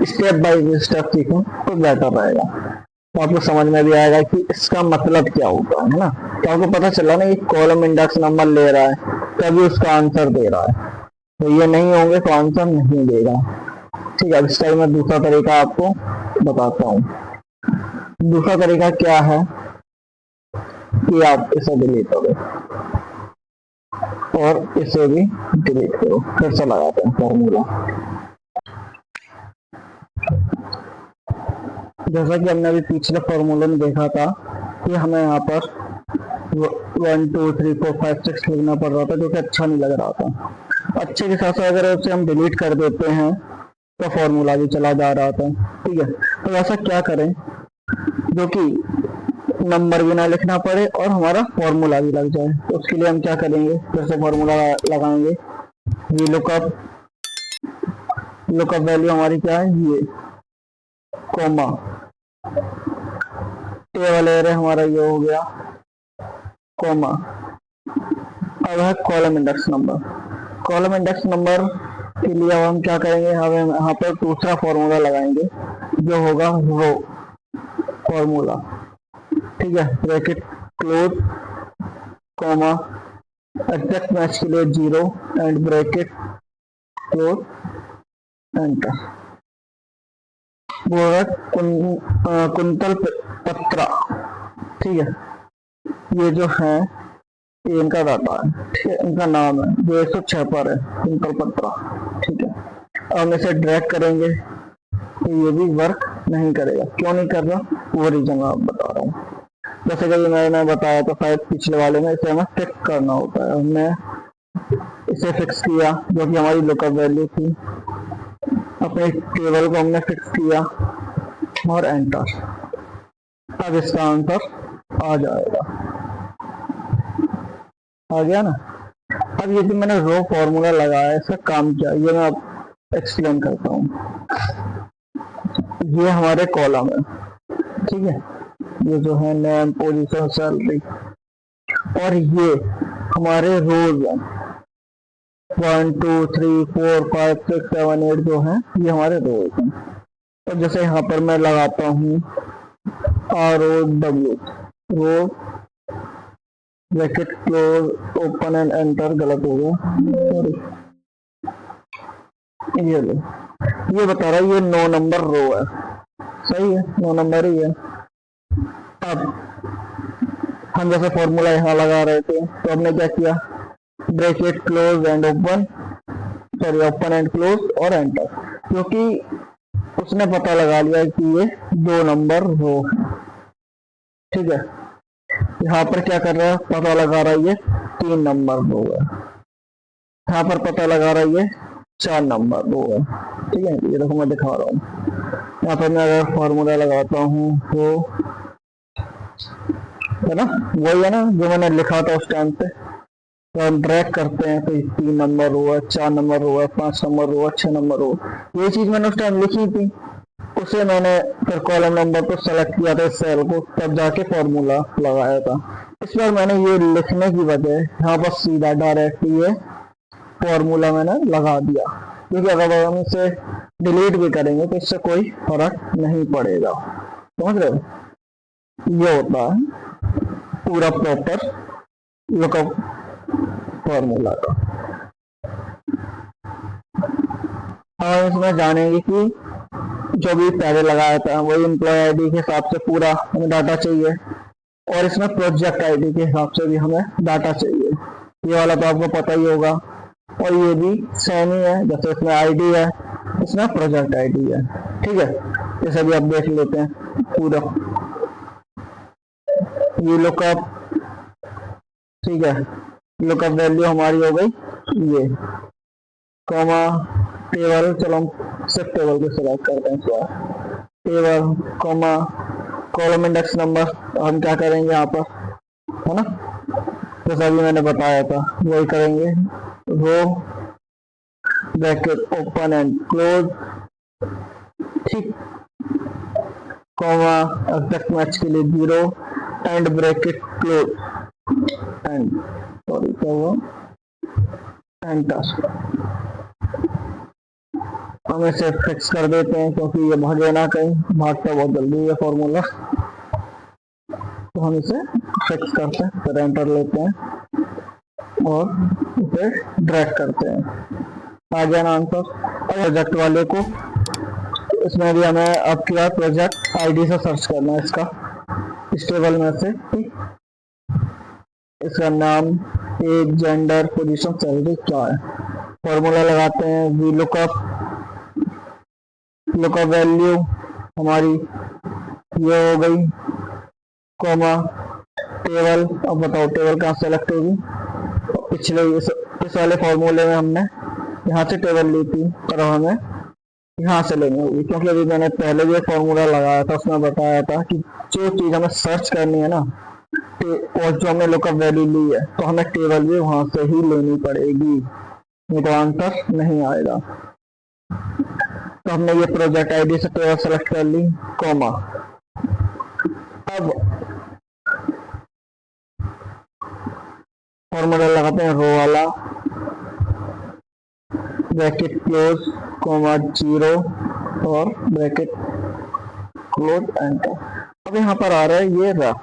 स्टेप बाय स्टेप सीखें तो बेटर रहेगा, तो आपको समझ में भी आएगा कि इसका मतलब क्या होता है ना। तो आपको पता चला ना, एक कॉलम इंडेक्स नंबर ले रहा है तभी उसका आंसर दे रहा है, तो ये नहीं होंगे तो आंसर नहीं देगा, ठीक है। इस टाइम मैं दूसरा तरीका आपको बताता हूँ। दूसरा तरीका क्या है कि आप इसे डिलीट करो और इसे भी डिलीट करो, फिर से लगाते हैं फॉर्मूला। जैसा कि हमने अभी पिछले फॉर्मूले में देखा था कि हमें यहाँ पर 1 2 3 4 5 6 लिखना पड़ रहा था, जो कि अच्छा नहीं लग रहा था। अच्छे के साथ साथ अगर उसे हम डिलीट कर देते हैं तो फॉर्मूला भी चला जा रहा था, ठीक है। तो ऐसा क्या करें जो कि नंबर भी ना लिखना पड़े और हमारा फॉर्मूला भी लग जाए। तो उसके लिए हम क्या करेंगे, फिर से फॉर्मूला लगाएंगे। ये लुकअप वैल्यू हमारी क्या है, ये कॉमा, टेबल एरे हमारा ये हो गया कॉमा। अब है column index number. Column index number के लिए अब हम क्या करेंगे, हम यहाँ पर दूसरा फॉर्मूला लगाएंगे जो होगा रो फॉर्मूला, ठीक है। Bracket close comma, exact match के लिए 0 and bracket close enter. Quintal पत्रा, ठीक है, ये जो है ये इनका डाटा है, ठीक है, इनका नाम है जो 106 पर है, कुंतल पत्रा, ठीक है। अब हम इसे ड्रैग करेंगे तो ये भी वर्क नहीं करेगा। क्यों नहीं कर रहा, वो रीजन मैं आप बता रहा हूँ। जैसे कि मैंने बताया था शायद पिछले वाले में, इसे हमें फिक्स करना होता है। हमने इसे फिक्स किया जो कि हमारी लुकअप वैल्यू थी, अपने टेबल को हमने फिक्स किया और एंटर। अब इसका आंसर आ जाएगा, आ गया ना। अब ये जो मैंने रो फॉर्मूला लगाया इसका काम क्या है, ये मैं अब एक्सप्लेन करता हूँ। ये हमारे कॉलम है, ठीक है, ये जो है नेम पोजीशन सैलरी, और ये हमारे रोज हैं 1 2 3 4 5 6 7 8 जो है ये हमारे रोज हैं। तो जैसे यहाँ पर मैं लगाता हूँ ROW row bracket close open and enter, गलत हो गया सॉरी, ये लो, ये बता रहा है ये 9 नंबर रो है, सही है 9 नंबर ही है। अब हम जैसे फॉर्मूला यहाँ लगा रहे थे तो हमने क्या किया, bracket close and open, sorry open and close और एंटर, क्योंकि उसने पता लगा लिया कि ये 2 नंबर रो है, ठीक है। यहाँ पर क्या कर रहा है, पता लगा रहा है ये 3 नंबर रो है, यहाँ पर पता लगा रहा है ये 4 नंबर रो है, ठीक है। ये देखो मैं दिखा रहा हूँ, यहाँ पर मैं अगर फॉर्मूला लगाता हूँ वो है ना, वही है ना जो मैंने लिखा था उस टाइम पे। तो हम ड्रैग करते हैं तो 3 नंबर रो है, 4 नंबर रो है, 5 नंबर रो है, 6 नंबर रो, ये चीज मैंने उस टाइम लिखी थी, उसे मैंने फिर कॉलम नंबर को सेलेक्ट किया था इस सेल को, तब जाके फॉर्मूला लगाया था। इस बार मैंने ये लिखने की वजह यहाँ पर सीधा डायरेक्ट ये फॉर्मूला मैंने लगा दिया, क्योंकि अगर हम इसे डिलीट भी करेंगे तो इससे कोई फर्क नहीं पड़ेगा, समझ रहे हो। ये होता है पूरा प्रॉपर लुकअप फॉर्मूला का। और इसमें जानेंगे कि जो भी पहले लगाया था वही एम्प्लॉय आईडी के हिसाब से पूरा हमें डाटा चाहिए, और इसमें प्रोजेक्ट आईडी के हिसाब से भी हमें डाटा चाहिए। ये वाला तो आपको पता ही होगा, और ये भी सेम ही है, जैसे इसमें आईडी है इसमें प्रोजेक्ट आईडी है। ठीक है, ये सभी आप देख लेते हैं पूरा। ये लुकअप, ठीक है, लुकअप वैल्यू हमारी हो गई ये, कॉमा टेबल, चलो हम सिर्फ टेबल को सिलेक्ट करते हैं क्या, table comma column index number, हम क्या करेंगे यहाँ पर, है ना, तो सभी मैंने बताया था वही करेंगे। रो ब्रैकेट ओपन एंड क्लोज, ठीक, कॉमा एग्जैक्ट मैच के लिए 0 and bracket close and, sorry क्या हुआ, एंटर। हम इसे फिक्स कर देते हैं क्योंकि ये भागे ना कहीं, भागता बहुत जल्दी है फॉर्मूला, तो हम इसे फिक्स करते हैं, फिर एंटर लेते हैं और इसे ड्रैग करते हैं। आ गया ना आंसर। प्रोजेक्ट वाले को इसमें भी हमें अब क्या प्रोजेक्ट आईडी से सर्च करना है इसका, इस टेबल में से, ठीक, इसका नाम, एज, जेंडर, पोजीशन, सैलरी क्या है। फॉर्मूला लगाते हैं, वी लुकअप, लुकअप वैल्यू हमारी ये हो गई, कॉमा टेबल, अब बताओ टेबल कहाँ सेलेक्ट होगी, पिछले इस वाले फॉर्मूले में हमने यहाँ से टेबल ली थी, पर हमें यहाँ से लेनी होगी, क्योंकि अभी मैंने पहले भी फॉर्मूला लगाया था, उसमें बताया था कि जो चीज हमें सर्च करनी है ना, और जो हमने लुकअप वैल्यू ली है, तो हमें टेबल भी वहां से ही लेनी पड़ेगी, नहीं तो आंसर नहीं आएगा। तो हमने ये प्रोजेक्ट आईडी से टेबल सेलेक्ट कर ली, कॉमा, अब फॉर्मूला लगाते हैं रो वाला, ब्रैकेट क्लोज, कॉमा 0 और ब्रैकेट क्लोज, एंटर। अब यहाँ पर आ रहा है ये रफ,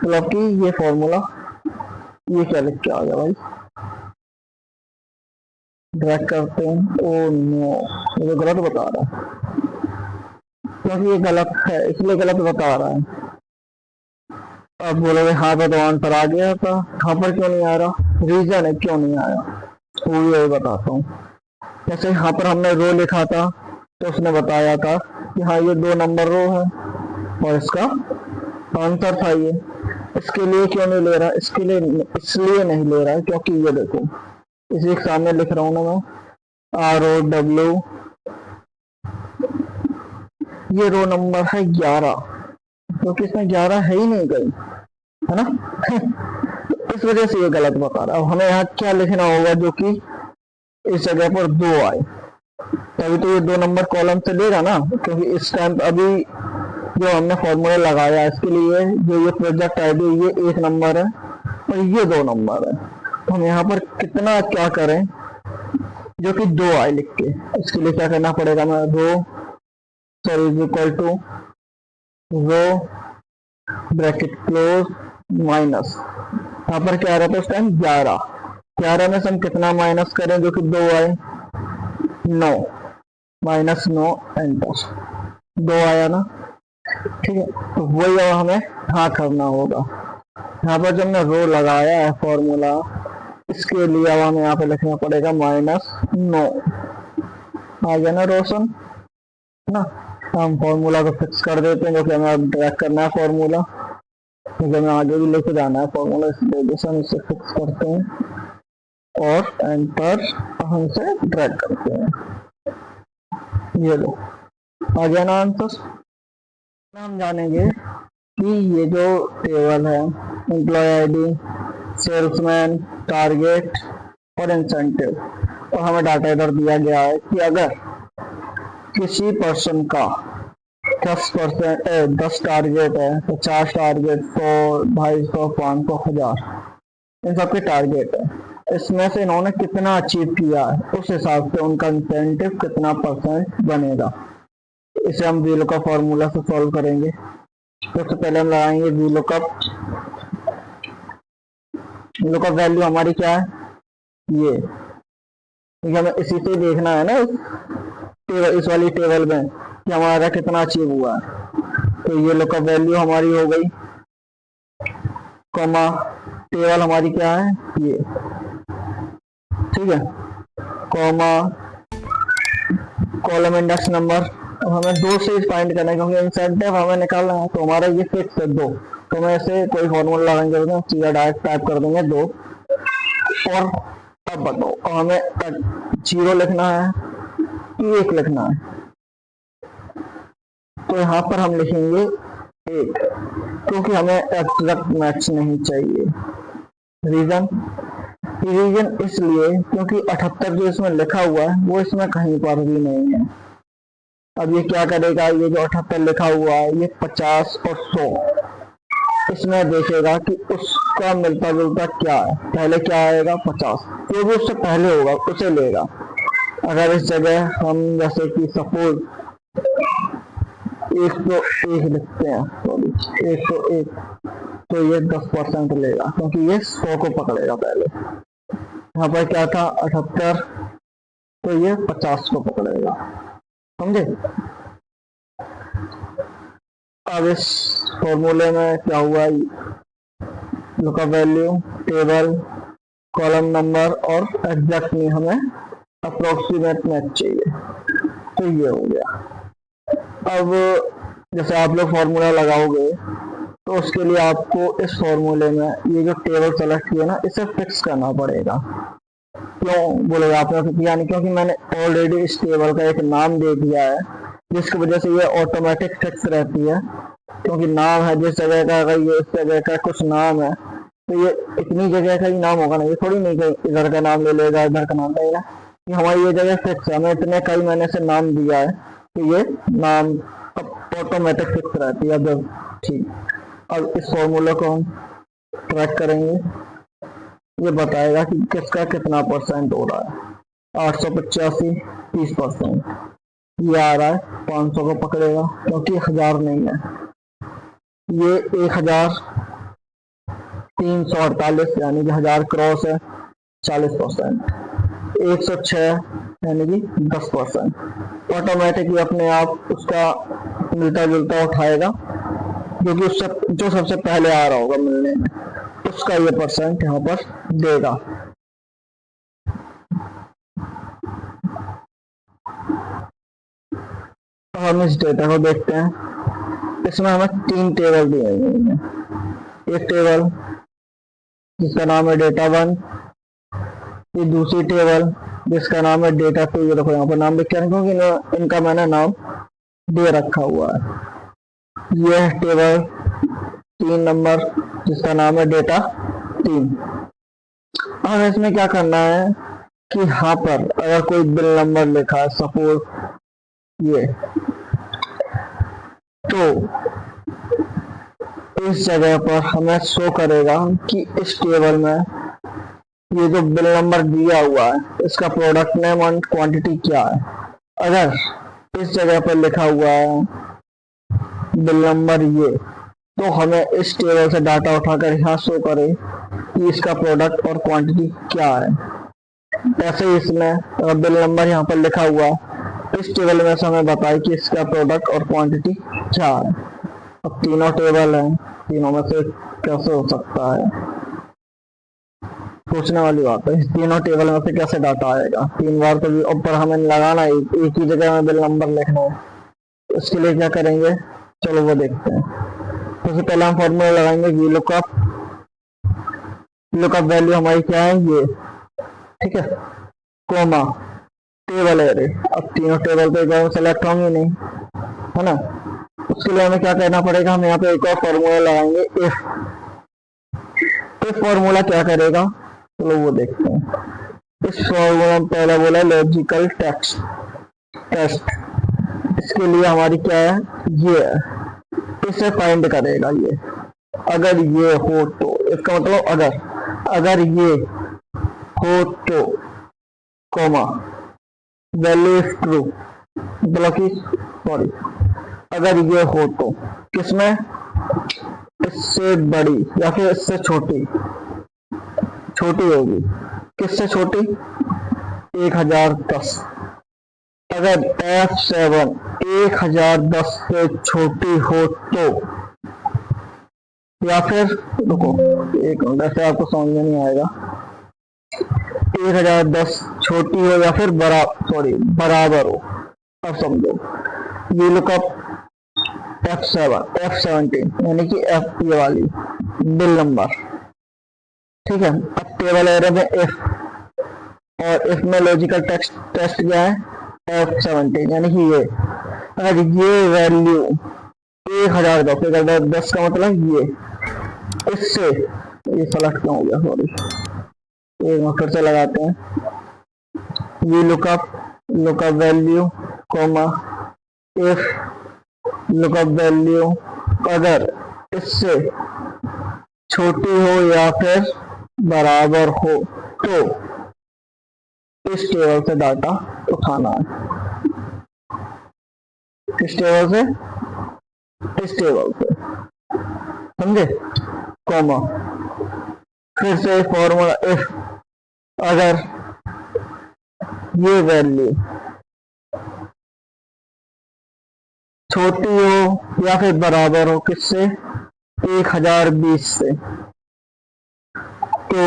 मतलब कि ये फॉर्मूला ये क्या लिख के आ गया भाई, ड्रैग करते हैं, ओ नो ये गलत बता रहा है, क्योंकि ये गलत है इसलिए गलत बता रहा है। अब बोलोगे हाँ तो आंसर आ गया था, यहाँ पर क्यों नहीं आ रहा, रीजन है क्यों नहीं आया, वो भी यही बताता हूँ। जैसे यहाँ पर हमने रो लिखा था, तो उसने बताया था कि हाँ ये 2 नंबर रो है और इसका आंसर था ये, इसके लिए क्यों नहीं ले रहा, इसके लिए इसलिए नहीं ले रहा है क्योंकि ये देखो इसी के सामने लिख रहा हूँ ना मैं, ROW, ये रो नंबर है 11, क्योंकि इसमें 11 है ही नहीं गई, है ना इस वजह से ये गलत बता रहा है। अब हमें यहाँ क्या लिखना होगा जो कि इस जगह पर 2 आए, तभी तो ये 2 नंबर कॉलम से लेगा ना, क्योंकि इस टाइम अभी जो हमने फॉर्मूला लगाया इसके लिए जो ये प्रोजेक्ट आईडी ये 1 नंबर है और ये 2 नंबर है, तो हम यहाँ पर कितना क्या करें जो कि 2 आए लिख के, इसके लिए क्या करना पड़ेगा, मैं rho sorry is equal to rho bracket close minus, यहाँ पर क्या आ रहा था उस टाइम 11 में से हम कितना माइनस करें जो कि 2 आए, 9 माइनस 9, एंटर, 2 आया ना, ठीक है। तो वही अब हमें हाँ करना होगा, यहाँ पर जब हमने रो लगाया है फॉर्मूला, इसके लिए अब हमें यहाँ पे लिखना पड़ेगा -9, आ गया ना रोशन, ना। हम फॉर्मूला को फिक्स कर देते हैं क्योंकि हमें ड्रैग करना है फॉर्मूला, क्योंकि हमें आगे भी लेके जाना है फॉर्मूला, इसलिए हम इसे फिक्स करते हैं और एंटर, हम इसे ड्रैग करते हैं, ये लो आ गया ना आंसर। हम जानेंगे कि ये जो टेबल है एम्प्लॉय आईडी, सेल्समैन, टारगेट और इंसेंटिव, और हमें डाटा इधर दिया गया है कि अगर किसी पर्सन का 10 टारगेट है, 50 टारगेट, 100, 250, 500, 1000, इन सबके टारगेट है, इसमें से इन्होंने कितना अचीव किया है उस हिसाब से उनका इंसेंटिव कितना % बनेगा। इसे हम VLOOKUP फॉर्मूला से सॉल्व करेंगे। सबसे पहले हम लगाएंगे VLOOKUP, लुकअप वैल्यू हमारी क्या है ये, क्योंकि हमें इसी से देखना है ना टेबल, इस वाली टेबल में कि हमारा कितना अचीव हुआ है। तो ये लुकअप वैल्यू हमारी हो गई, कॉमा टेबल हमारी क्या है ये, ठीक है, कॉमा कॉलम इंडेक्स नंबर। अब हमें 2 से फाइंड करना है क्योंकि इंसेंटिव हमें निकालना है, तो हमारा ये फिक्स है 2। तो मैं ऐसे कोई फॉर्मूला लगाने की जरूरत नहीं, सीधा डायरेक्ट टाइप कर देंगे 2। और अब बताओ हमें 0 लिखना है कि 1 लिखना है। तो यहाँ पर हम लिखेंगे 1 क्योंकि हमें एग्जैक्ट मैच नहीं चाहिए। रीजन इसलिए क्योंकि 78 जो इसमें लिखा हुआ है वो इसमें कहीं पर भी नहीं है। अब ये क्या करेगा, ये जो 78 लिखा हुआ है ये 50 और 100 इसमें देखेगा कि उसका मिलता जुलता क्या है। पहले क्या आएगा 50, जो भी उससे पहले होगा उसे लेगा। अगर इस जगह हम जैसे कि सपोज 101 लिखते हैं, सॉरी 101, तो ये 10% लेगा क्योंकि ये 100 को पकड़ेगा पहले। यहाँ पर क्या था 78, तो ये 50 को पकड़ेगा, समझे। अब इस फॉर्मूले में क्या हुआ, lookup value, table, column number और एग्जैक्ट में हमें अप्रोक्सीमेट मैच चाहिए, तो ये हो गया। अब जैसे आप लोग फॉर्मूला लगाओगे तो उसके लिए आपको इस फॉर्मूले में ये जो टेबल सेलेक्ट किया ना इसे फिक्स करना पड़ेगा। क्यों बोलेगा आपने, यानी क्योंकि मैंने ऑलरेडी इस टेबल का एक नाम दे दिया है जिसकी वजह से ये ऑटोमेटिक फिक्स रहती है। क्योंकि नाम है जिस जगह का, अगर ये इस जगह का कुछ नाम है तो ये इतनी जगह का ही नाम होगा ना, ये थोड़ी नहीं कि इधर का नाम ले लेगा इधर का नाम लेगा। ये हमारी ये जगह फिक्स है, हमें इतने का ही मैंने से नाम दिया है तो ये नाम ऑटोमेटिक फिक्स रहती है जब, ठीक। अब इस फॉर्मूला को हम ट्रैक करेंगे, ये बताएगा कि किसका कितना परसेंट हो रहा है। 885 30%, ये आ रहा है 500 को पकड़ेगा क्योंकि 1000 नहीं है। ये 1348 यानी कि 1000 क्रॉस है 40%, 106 यानी कि 10%। ऑटोमेटिकली अपने आप उसका मिलता जुलता उठाएगा क्योंकि उससे जो सबसे पहले आ रहा होगा मिलने में उसका ये परसेंट यहाँ पर देगा। हम इस डेटा को देखते हैं, इसमें हमें 3 टेबल दिए हुए हैं। एक टेबल जिसका नाम है डेटा 1, ये दूसरी टेबल जिसका नाम है डेटा 2। ये देखो यहाँ पर नाम लिखे हैं क्योंकि इनका मैंने नाम दे रखा हुआ है। यह टेबल 3 नंबर जिसका नाम है डेटा 3। अब इसमें क्या करना है कि यहाँ पर अगर कोई बिल नंबर लिखा है सपोज ये, तो इस जगह पर हमें शो करेगा कि इस टेबल में ये जो बिल नंबर दिया हुआ है इसका प्रोडक्ट नेम और क्वांटिटी क्या है। अगर इस जगह पर लिखा हुआ है बिल नंबर ये, तो हमें इस टेबल से डाटा उठाकर यहाँ शो करे कि इसका प्रोडक्ट और क्वांटिटी क्या है। ऐसे ही इसमें बिल नंबर यहाँ पर लिखा हुआ इस टेबल में से हमें बताए कि इसका प्रोडक्ट और क्वांटिटी क्या है। अब तीनों टेबल हैं, तीनों में से कैसे हो सकता है, सोचने वाली बात है। तीनों टेबल में से कैसे डाटा आएगा, 3 बार तो ऊपर हमें लगाना है, एक ही जगह में बिल नंबर लिखना है। उसके लिए क्या करेंगे, चलो वो देखते हैं। सबसे पहले हम फॉर्मूला लगाएंगे वी लुकअप वैल्यू हमारी क्या है ये, ठीक है, कोमा टेबल एरे। अब तीनों टेबल पे एक सेलेक्ट होंगे नहीं, है ना। उसके लिए हमें क्या करना पड़ेगा, हम यहाँ पे एक और फॉर्मूला लगाएंगे इफ फॉर्मूला क्या करेगा, चलो वो देखते हैं। इस फॉर्मूला में पहला बोला लॉजिकल टेस्ट। इसके लिए हमारी क्या है, ये है, इसे फाइंड करेगा ये। अगर ये हो तो, इसका मतलब अगर ये हो तो कॉमा वैल्यू इज ट्रू, मतलब कि सॉरी अगर ये हो तो किसमें, इससे बड़ी या फिर इससे छोटी होगी। किससे छोटी, 1010 अगर F7 1010 से छोटी हो तो, या फिर रुको एक मिनट, ऐसे आपको समझ में नहीं आएगा। 1010 छोटी हो या फिर बराबर हो। अब समझो, ये लुकअप F17 यानी कि F ये वाली बिल नंबर, ठीक है। अब टेबल एरर में F, और इफ में लॉजिकल टेस्ट क्या है, F17 यानी कि ये, अगर ये वैल्यू 1010 का मतलब ये, इससे ये सेलेक्ट क्यों हो गया, सॉरी, एक बार फिर से लगाते हैं। ये lookup value comma if lookup value अगर इससे छोटी हो या फिर बराबर हो तो इस टेबल से डाटा उठाना है। किस टेबल से, इस टेबल से, समझे, कॉमा फिर से फॉर्मूला इफ अगर ये वैल्यू छोटी हो या फिर बराबर हो किससे, 1020 से, तो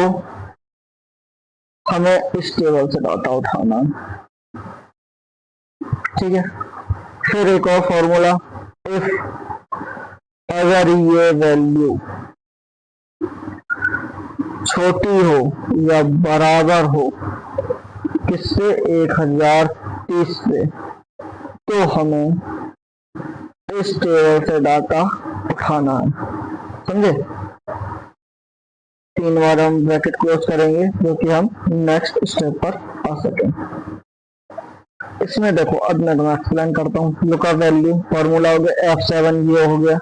हमें इस टेबल से डाटा उठाना है, ठीक है। फिर एक और फॉर्मूला, इफ अगर ये वैल्यू छोटी हो या बराबर हो किससे, 1030 से, तो हमें इस टेबल से डाटा उठाना है, समझे। 3 बार हम ब्रैकेट क्लोज करेंगे जो कि हम नेक्स्ट स्टेप पर आ सकें। इसमें देखो, अब मैं तुम्हें एक्सप्लेन करता हूँ। लुकअप वैल्यू फॉर्मूला हो गया F7, ये हो गया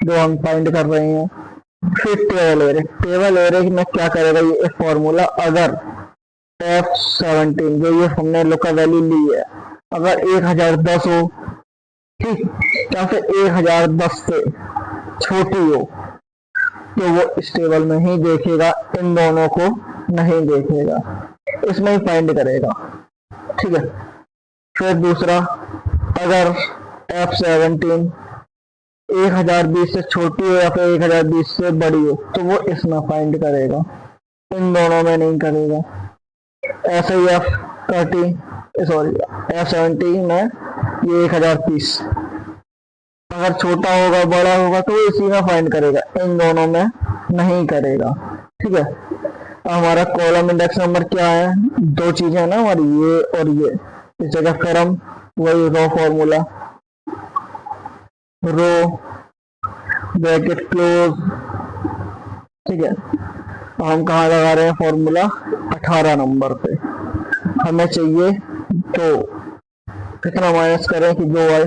जो हम फाइंड कर रहे हैं। फिर टेबल एरे में क्या करेगा, ये फॉर्मूला अगर F17 जो ये हमने लुकअप वैल्यू ली है अगर 1010 हो, ठीक, या फिर 1010 से छोटी हो, तो वो इस टेबल में ही देखेगा, इन दोनों को नहीं देखेगा, इसमें ही फाइंड करेगा, ठीक है। फिर दूसरा, अगर F17 1020 से छोटी हो या फिर 1020 से बड़ी हो तो वो इसमें फाइंड करेगा, इन दोनों में नहीं करेगा। ऐसे ही F17 में ये 1030 अगर छोटा होगा बड़ा होगा तो इसी में फाइंड करेगा, इन दोनों में नहीं करेगा, ठीक है। हमारा कॉलम इंडेक्स नंबर क्या है, 2 चीजें है ना हमारी, ये और ये, इस जगह फिर हम वही रो फॉर्मूला, रो ब्रैकेट क्लोज, ठीक है। हम कहाँ लगा रहे हैं फॉर्मूला, 18 नंबर पे हमें चाहिए, तो कितना माइनस करें कि 2 आए,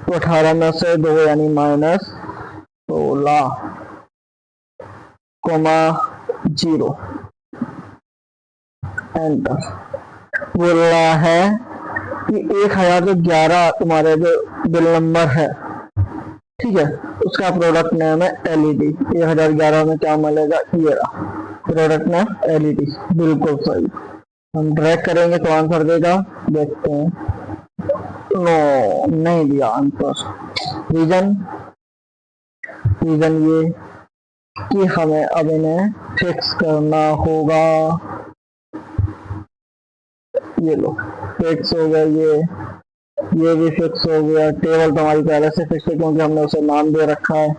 तो 18 में से 2 यानी -16, 0, एंटर। बोल रहा है कि 1011 तुम्हारे जो बिल नंबर है, ठीक है, उसका प्रोडक्ट नेम है LED। 1011 में क्या मिलेगा, ये रहा प्रोडक्ट नेम LED, बिल्कुल सही। हम ड्रैग करेंगे तो आंसर देगा, देखते हैं, नो नहीं दिया आंसर। रीजन ये कि हमें अब इन्हें फिक्स करना होगा। ये लो फिक्स हो गया, ये भी फिक्स हो गया। टेबल तो हमारी पहले से फिक्स है क्योंकि हमने उसे नाम दे रखा है,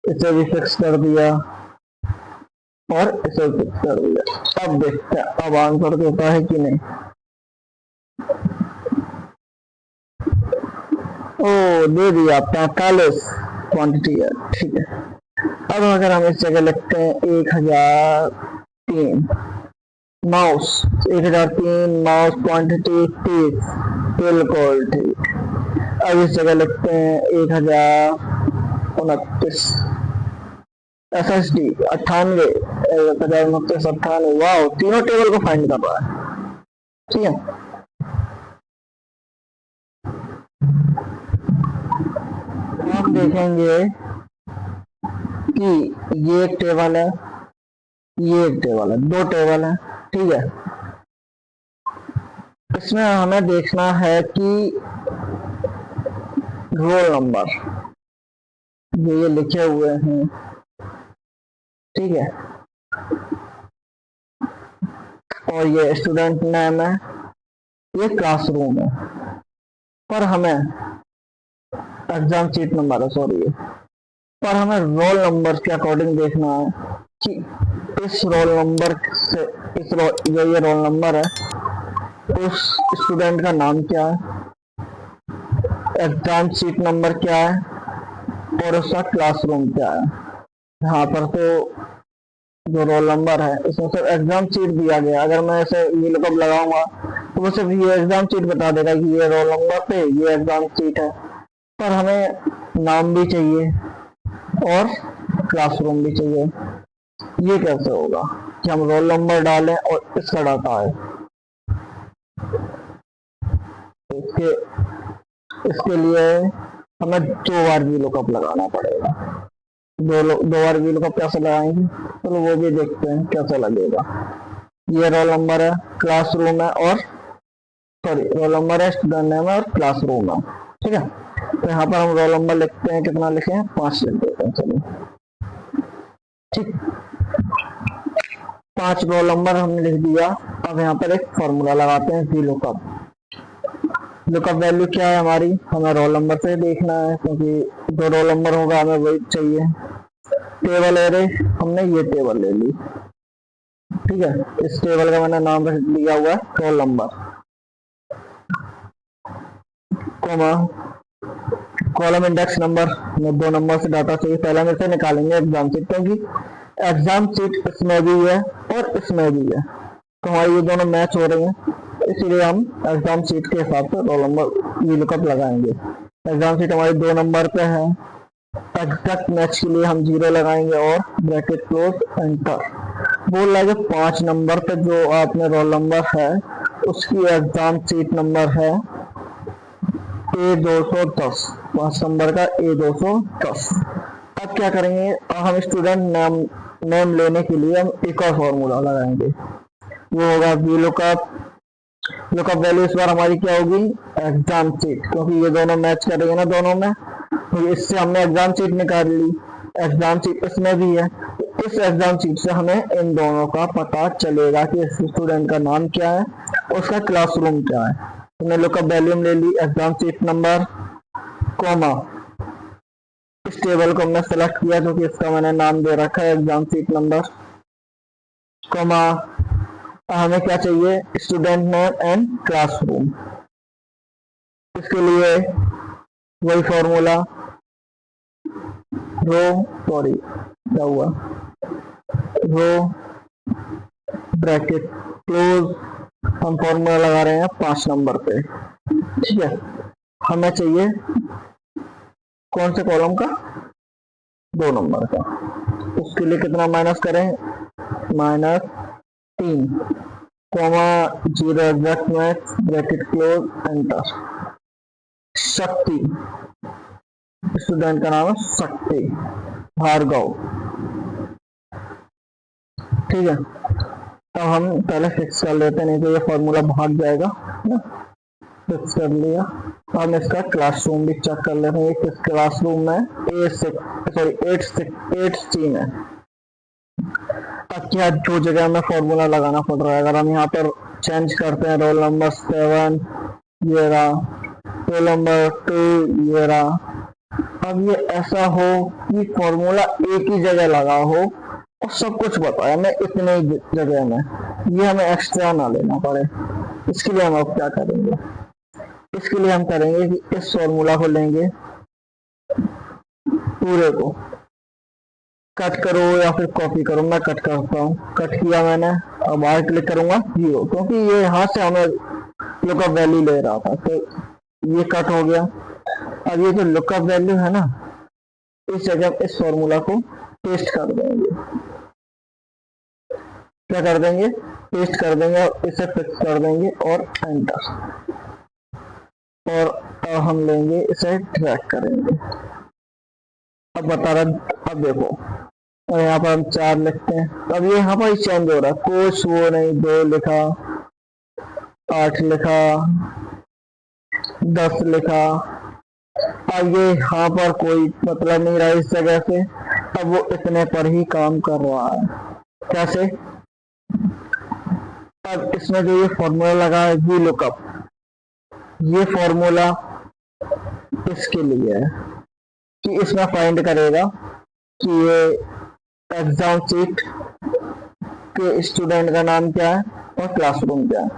इसे भी फिक्स कर दिया और इसे फिक्स कर दिया। अब देखते हैं अब आंसर देता है कि नहीं। ओ दे दिया, 45 क्वांटिटी है, ठीक है। अब अगर हम इस जगह लिखते हैं 1003 माउस, 1003 माउस क्वांटिटी 30, बिल्कुल ठीक। अब इस जगह लिखते हैं 1029 SSD 98, 1029 98, वाह, तीनों टेबल को फाइंड कर रहा है, ठीक है। हम देखेंगे कि ये एक टेबल है, ये एक टेबल है, 2 टेबल है, ठीक है। इसमें हमें देखना है कि रोल नंबर ये लिखे हुए हैं, ठीक है, और ये स्टूडेंट नेम है, ये क्लासरूम है, पर हमें एग्जाम शीट नंबर है, सॉरी, पर हमें रोल नंबर के अकॉर्डिंग देखना है कि इस रोल नंबर से जो ये रोल नंबर है उस स्टूडेंट का नाम क्या है, एग्जाम शीट नंबर क्या है और उसका क्लासरूम क्या है। यहाँ पर तो जो रोल नंबर है इसमें सिर्फ एग्जाम शीट दिया गया, अगर मैं ऐसे ये लुकअप लगाऊंगा तो वो सिर्फ ये एग्जाम शीट बता देगा कि ये रोल नंबर पे ये एग्जाम शीट है, पर हमें नाम भी चाहिए और क्लासरूम भी चाहिए। ये कैसे होगा कि हम रोल नंबर डालें और इसका डाटा है। इसके लिए हमें 2 बार भी लुकअप लगाना पड़ेगा। दो बार भी लुकअप कैसे लगाएंगे, चलो वो भी देखते हैं कैसे लगेगा। ये रोल नंबर है, क्लासरूम है, और सॉरी रोल नंबर है, स्टूडेंट नेम है और क्लासरूम है, ठीक है। तो यहाँ पर हम रोल नंबर लिखते हैं, कितना लिखे हैं, 5 लिख देते हैं, चलिए ठीक। 5 रोल नंबर हमने लिख दिया। अब यहाँ पर एक फॉर्मूला लगाते हैं, VLOOKUP। लुकअप वैल्यू क्या है हमारी, हमें रोल नंबर से देखना है, क्योंकि जो रोल नंबर होगा हमें वही चाहिए। टेबल एरे, हमने ये टेबल ले ली, ठीक है। इस टेबल का मैंने नाम रख दिया हुआ है roll number, comma column index number, हमें 2 नंबर से डाटा चाहिए। पहला में से निकालेंगे एग्जाम शीट, क्योंकि एग्जाम शीट इसमें भी है और इसमें भी है, तो हमारी ये दोनों मैच हो रही हैं, इसीलिए हम एग्जाम शीट के हिसाब से रोल नंबर VLOOKUP लगाएंगे। एग्जाम शीट हमारी 2 नंबर पे है, एग्जैक्ट मैच के लिए हम 0 लगाएंगे और ब्रैकेट क्लोज, एंटर। बोल रहा है 5 नंबर पे जो आपने रोल नंबर है उसकी एग्जाम शीट नंबर है A210, 5 नंबर का A210। अब क्या करेंगे, हम स्टूडेंट नेम लेने के लिए हम एक और फॉर्मूला लगाएंगे, वो होगा VLOOKUP। लुकअप वैल्यू इस बार हमारी क्या होगी, एग्जाम शीट, क्योंकि ये दोनों मैच करेंगे ना दोनों में, तो इससे हमने एग्जाम शीट निकाल ली। एग्जाम शीट इसमें भी है, तो इस एग्जाम शीट से हमें इन दोनों का पता चलेगा कि स्टूडेंट का नाम क्या है और उसका क्लासरूम क्या है। हमने लुकअप वैल्यू ले ली, एग्जाम शीट नंबर, कॉमा इस टेबल को हमने सेलेक्ट किया क्योंकि इसका मैंने नाम दे रखा है एग्जाम शीट नंबर, कॉमा हमें क्या चाहिए, स्टूडेंट नेम एंड क्लासरूम। इसके लिए वही फॉर्मूला, क्या हुआ, रो ब्रैकेट क्लोज, हम फॉर्मूला लगा रहे हैं 5 नंबर पे, ठीक है। हमें चाहिए कौन से कॉलम का, 2 नंबर का, उसके लिए कितना माइनस करें, -3, comma 0 exact match, bracket close, enter. शक्ति, स्टूडेंट का नाम है शक्ति भार्गव, ठीक है। अब हम पहले फिक्स कर लेते हैं, नहीं तो ये फॉर्मूला भाग जाएगा ना। फिक्स कर लिया। हम इसका क्लासरूम भी चेक कर लेते हैं, किस क्लासरूम में 8 है। अब क्या जो जगह में फॉर्मूला लगाना पड़ रहा है, अगर हम यहाँ पर चेंज करते हैं, रोल नंबर 7 ये रहा, रोल नंबर 2 ये रहा। अब ये ऐसा हो कि फॉर्मूला एक ही जगह लगा हो और सब कुछ बताया हमें इतने ही जगह में, ये हमें एक्स्ट्रा ना लेना पड़े। इसके लिए हम अब क्या करेंगे, इसके लिए हम करेंगे कि इस फॉर्मूला को लेंगे, पूरे को कट करो या फिर कॉपी करो, मैं कट करता हूँ, कट किया मैंने। अब आगे क्लिक करूंगा 0, क्योंकि ये यहाँ से हमें लुकअप वैल्यू ले रहा था, तो ये कट हो गया। अब ये जो लुकअप वैल्यू है ना, इस जगह इस फॉर्मूला को पेस्ट कर देंगे, क्या कर देंगे, पेस्ट कर देंगे और इसे फिक्स कर देंगे और एंटर। और अब हम लेंगे इसे ट्रैक करेंगे। अब बता रहा, अब देखो, और यहाँ पर हम 4 लिखते हैं, अब ये यहाँ पर चेंज हो रहा है, कुछ वो नहीं, 2 लिखा, 8 लिखा, 10 लिखा। अब ये यहाँ पर कोई मतलब नहीं रहा इस जगह से, अब वो इतने पर ही काम कर रहा है। कैसे? अब इसमें जो ये फॉर्मूला लगा है वी लुकअप, ये फॉर्मूला इसके लिए है कि इसमें फाइंड करेगा कि ये एग्जाम शीट के स्टूडेंट का नाम क्या है और क्लासरूम क्या है,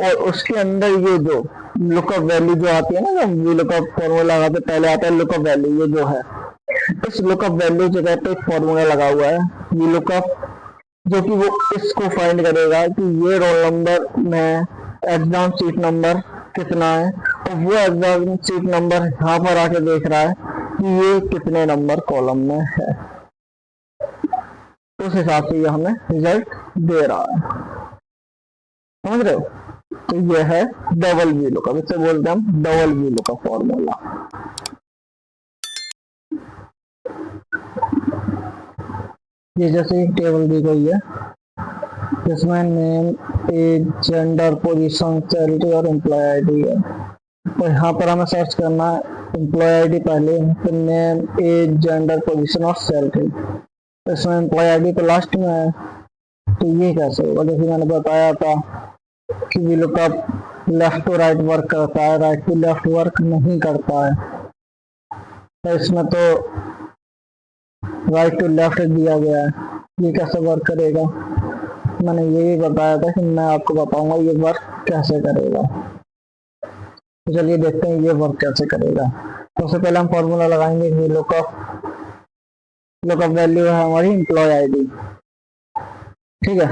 और उसके अंदर ये जो लुकअप वैल्यू जो आती है ना, जब वी लुकअप फॉर्मूला लगाते पहले आता है लुकअप वैल्यू, ये जो है इस लुकअप वैल्यू जगह पे एक फॉर्मूला लगा हुआ है वी लुकअप, जो कि वो इसको फाइंड करेगा कि ये रोल नंबर में एग्जाम सीट नंबर कितना है, और वो एग्जाम सीट नंबर यहाँ पर आके देख रहा है कि ये कितने नंबर कॉलम में है। उस हिसाब से ये हमें रिजल्ट दे रहा है। समझ रहे हो? तो ये है डबल वी लुकअप, इससे बोलते हैं हम डबल वी लुकअप फॉर्मूला। ये जैसे टेबल दी गई है जिसमें name, age, gender, position, salary और एम्प्लॉय आईडी है, और यहाँ पर हमें सर्च करना है एम्प्लॉय आईडी पहले, फिर नेम, एज, जेंडर, पोजीशन और सैलरी। इसमें एम्प्लॉय आईडी तो लास्ट में है, तो ये कैसे होगा? जैसे मैंने बताया था कि V lookup left to right work करता है, राइट टू लेफ्ट वर्क नहीं करता है, तो इसमें तो राइट टू लेफ्ट दिया गया है, ये कैसे वर्क करेगा? मैंने ये भी बताया था कि मैं आपको बताऊंगा ये वर्क कैसे करेगा। तो चलिए देखते हैं ये वर्क कैसे करेगा। सबसे पहले हम फॉर्मूला लगाएंगे वी लुकअप, लुकअप वैल्यू है हमारी एम्प्लॉय आईडी, ठीक है।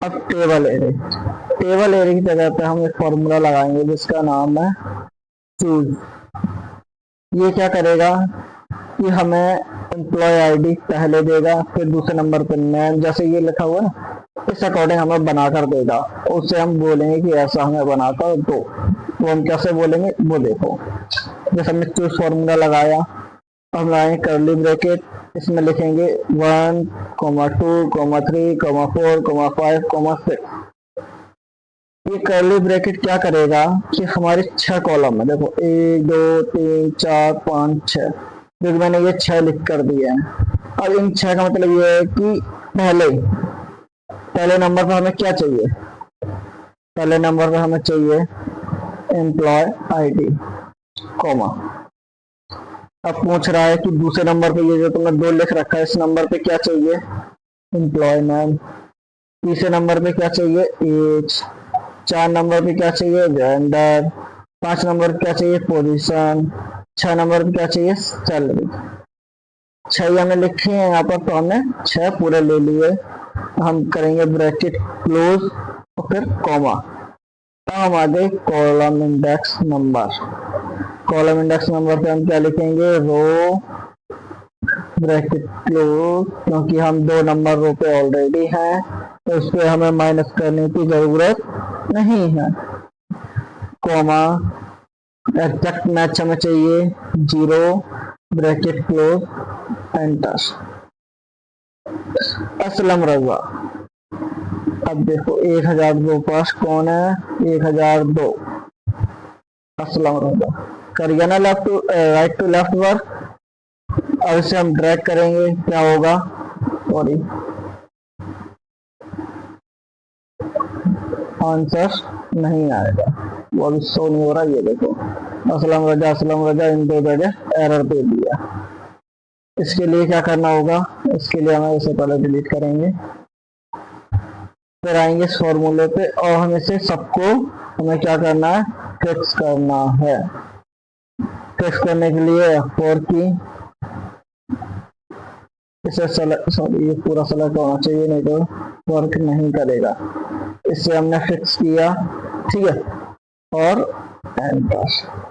अब टेबल एरे, टेबल एरे की जगह पे हम एक फॉर्मूला लगाएंगे जिसका नाम है चूज। ये क्या करेगा कि हमें एम्प्लॉय आईडी पहले देगा, फिर दूसरे नंबर पर नेम, जैसे ये लिखा हुआ है इस अकॉर्डिंग हमें बना कर देगा, उससे हम बोलेंगे कि ऐसा हमें बनाकर दो। तो हम कैसे बोलेंगे वो देखो। जैसे हमने चूज फॉर्मूला लगाया, हम लगाएंगे कर्ली ब्रैकेट, इसमें लिखेंगे 1, 2, 3, 4, 5, 6। ये कर्ली ब्रैकेट क्या करेगा कि हमारे 6 कॉलम है, देखो 1, 2, 3, 4, 5, 6, जो मैंने ये 6 लिख कर दिए हैं। अब इन 6 का मतलब ये है कि पहले नंबर पर हमें क्या चाहिए? पहले नंबर पर हमें चाहिए एम्प्लॉय आईडी, कॉमा। अब पूछ रहा है कि दूसरे नंबर पे ये जो तुमने 2 लिख रखा है इस नंबर पे क्या चाहिए? Employ name. तीसरे नंबर पे क्या चाहिए? एज। 4 नंबर पे क्या चाहिए? जेंडर। 5 नंबर पे क्या चाहिए? पोजीशन। 6 नंबर पे क्या चाहिए? सैलरी। 6 हमने लिखे हैं यहाँ पर, तो हमने 6 पूरे ले लिए। हम करेंगे ब्रैकेट क्लोज और फिर कॉमा, तो हम आ गए column index number. Column index number पे हम क्या लिखेंगे? रो ब्रैकेट क्लोज, क्योंकि हम 2 नंबर रो पे ऑलरेडी हैं तो इस पे हमें माइनस करने की जरूरत नहीं है। कॉमा, एग्जैक्ट मैच हमें चाहिए 0, ब्रैकेट क्लोज, एंटर। असलम रजा। अब देखो 1002 पास कौन है? 1002 असलम रजा। करिए ना left to right to left work. अब इसे हम ड्रैग करेंगे, क्या होगा? सॉरी, आंसर नहीं आएगा, वो अभी शो नहीं हो रहा। ये देखो असलम रजा इन 2 जगह एरर दे दिया। इसके लिए क्या करना होगा? इसके लिए हमें इसे पहले डिलीट करेंगे, फिर आएंगे इस फॉर्मूले पे और हम इसे सबको हमें क्या करना है? फिक्स करना है। फिक्स करने के लिए F4 की, इसे सॉरी ये पूरा सेलेक्ट होना चाहिए, नहीं तो वर्क नहीं करेगा। इसे हमने फिक्स किया, ठीक है, और एंटर।